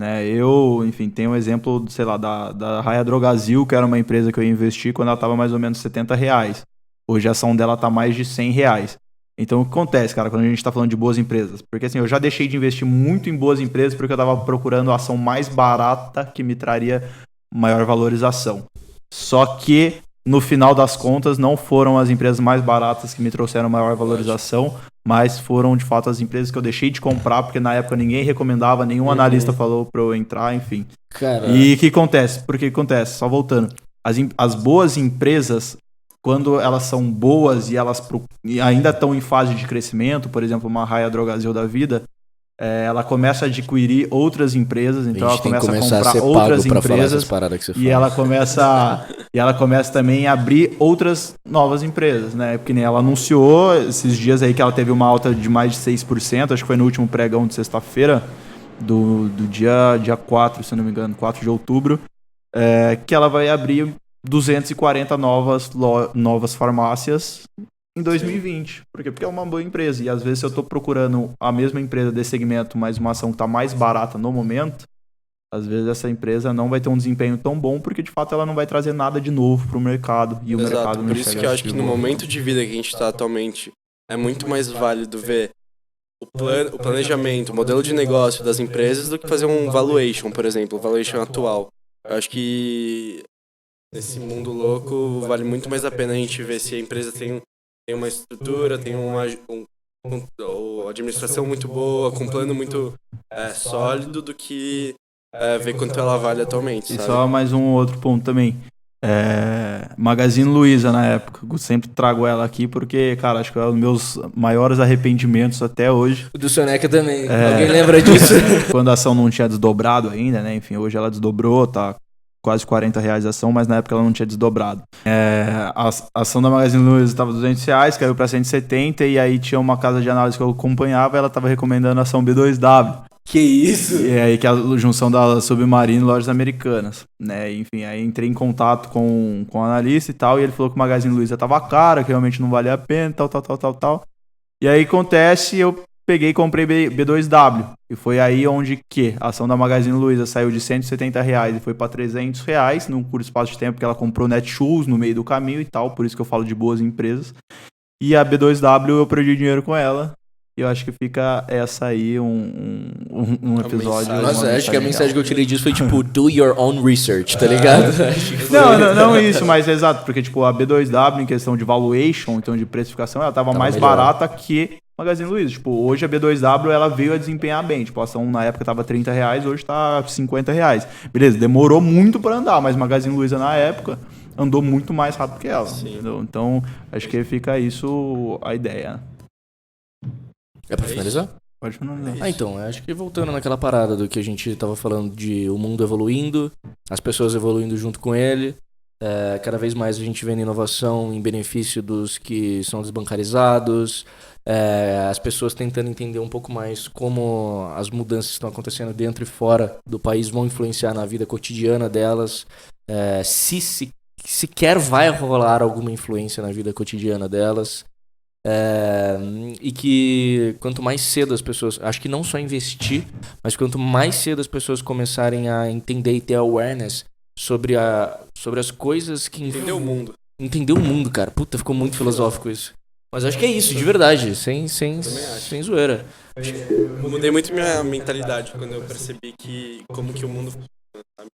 Né, eu, enfim, tenho um exemplo, sei lá, da Raia Drogasil, que era uma empresa que eu ia investir quando ela estava mais ou menos R$70. Hoje a ação dela está mais de R$100. Então o que acontece, cara, quando a gente está falando de boas empresas? Porque assim, eu já deixei de investir muito em boas empresas porque eu estava procurando a ação mais barata que me traria maior valorização. Só que, no final das contas, não foram as empresas mais baratas que me trouxeram maior valorização, mas foram, de fato, as empresas que eu deixei de comprar, porque na época ninguém recomendava, nenhum analista falou pra eu entrar, enfim. Cara... E o que acontece? Por que acontece? Só voltando. As boas empresas, quando elas são boas e elas ainda estão em fase de crescimento, por exemplo, uma Raia Drogasil da vida, ela começa a adquirir outras empresas, então ela começa a comprar outras empresas e ela começa também a abrir outras novas empresas, né? Porque nem ela anunciou esses dias aí que ela teve uma alta de mais de 6%, acho que foi no último pregão de sexta-feira, do dia 4, se não me engano, 4 de outubro, que ela vai abrir 240 novas farmácias em 2020. Por quê? Porque é uma boa empresa. E às vezes, se eu estou procurando a mesma empresa desse segmento, mas uma ação que está mais barata no momento, às vezes essa empresa não vai ter um desempenho tão bom, porque de fato ela não vai trazer nada de novo para o mercado. E o mercado não por isso que eu acho que no momento de vida que a gente está atualmente, é muito mais válido ver o planejamento, o modelo de negócio das empresas do que fazer um valuation, por exemplo, o valuation atual. Eu acho que nesse mundo louco vale muito mais a pena a gente ver se a empresa tem uma estrutura, tem uma administração muito boa, com um plano muito sólido, do que ver quanto ela vale atualmente, sabe? E só mais um outro ponto também. Magazine Luiza, na época. Eu sempre trago ela aqui porque, cara, acho que é um dos meus maiores arrependimentos até hoje. O do Soneca também. Alguém lembra disso? Quando a ação não tinha desdobrado ainda, né? Enfim, hoje ela desdobrou, tá quase R$40 a ação, mas na época ela não tinha desdobrado. A ação da Magazine Luiza estava R$200, caiu para 170, e aí tinha uma casa de análise que eu acompanhava, ela estava recomendando a ação B2W. Que isso? E aí que é a junção da Submarino e Lojas Americanas, né? Enfim, aí entrei em contato com o analista e tal, e ele falou que o Magazine Luiza estava cara, que realmente não valia a pena, tal. E aí acontece, eu peguei e comprei B2W. E foi aí onde que a ação da Magazine Luiza saiu de R$170 e foi para R$300 num curto espaço de tempo, que ela comprou Netshoes no meio do caminho e tal, por isso que eu falo de boas empresas. E a B2W eu perdi dinheiro com ela. E eu acho que fica essa aí um episódio. Nossa, acho que a mensagem que eu tirei disso foi tipo, do your own research, tá ligado? Não isso, mas é exato, porque tipo, a B2W em questão de valuation, então de precificação, ela tava mais melhor. barata que a Magazine Luiza. Tipo, hoje a B2W ela veio a desempenhar bem. Tipo, a ação na época tava R$30, hoje tá R$50. Beleza, demorou muito pra andar, mas Magazine Luiza na época andou muito mais rápido que ela. Entendeu? Então, acho que fica isso a ideia. É pra finalizar? Pode finalizar. Então, acho que voltando naquela parada do que a gente tava falando de o mundo evoluindo, as pessoas evoluindo junto com ele, cada vez mais a gente vendo inovação em benefício dos que são desbancarizados, as pessoas tentando entender um pouco mais como as mudanças que estão acontecendo dentro e fora do país vão influenciar na vida cotidiana delas, se sequer vai rolar alguma influência na vida cotidiana delas. E que quanto mais cedo as pessoas, acho que não só investir, mas quanto mais cedo as pessoas começarem a entender e ter awareness sobre as coisas que Entender o mundo. Entender o mundo, cara. Puta, ficou muito filosófico isso. Mas acho que é isso, de verdade, sem zoeira. Eu mudei muito minha mentalidade quando eu percebi como que o mundo funciona, sabe?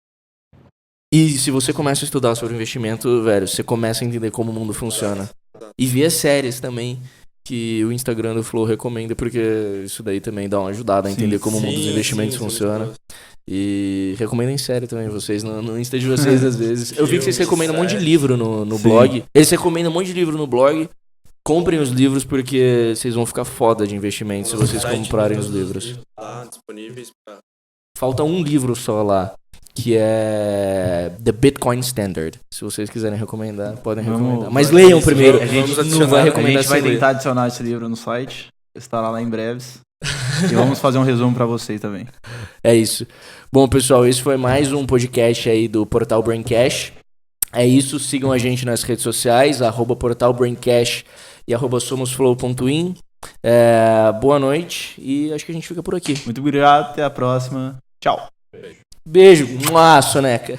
E se você começa a estudar sobre investimento, velho, você começa a entender como o mundo funciona. E ver as séries também, que o Instagram do Flow recomenda, porque isso daí também dá uma ajudada a entender como o mundo dos investimentos funciona. E recomendem série também, vocês, no Insta de vocês, às vezes. Eu vi que vocês recomendam um monte de livro no blog. Eles recomendam um monte de livro no blog. Comprem os livros, porque vocês vão ficar foda de investimento se vocês comprarem os livros. Tá disponíveis pra... Falta um livro só lá, que é The Bitcoin Standard. Se vocês quiserem recomendar, podem recomendar. Mas leiam primeiro. A gente não vai recomendar. A gente vai tentar adicionar esse livro no site. Estará lá em breves. E vamos fazer um resumo pra vocês também. É isso. Bom, pessoal, esse foi mais um podcast aí do Portal Braincash. É isso, sigam a gente nas redes sociais, @Portal Braincash e @somosflow.in. Boa noite e acho que a gente fica por aqui. Muito obrigado, até a próxima. Tchau. Beijo, soneca.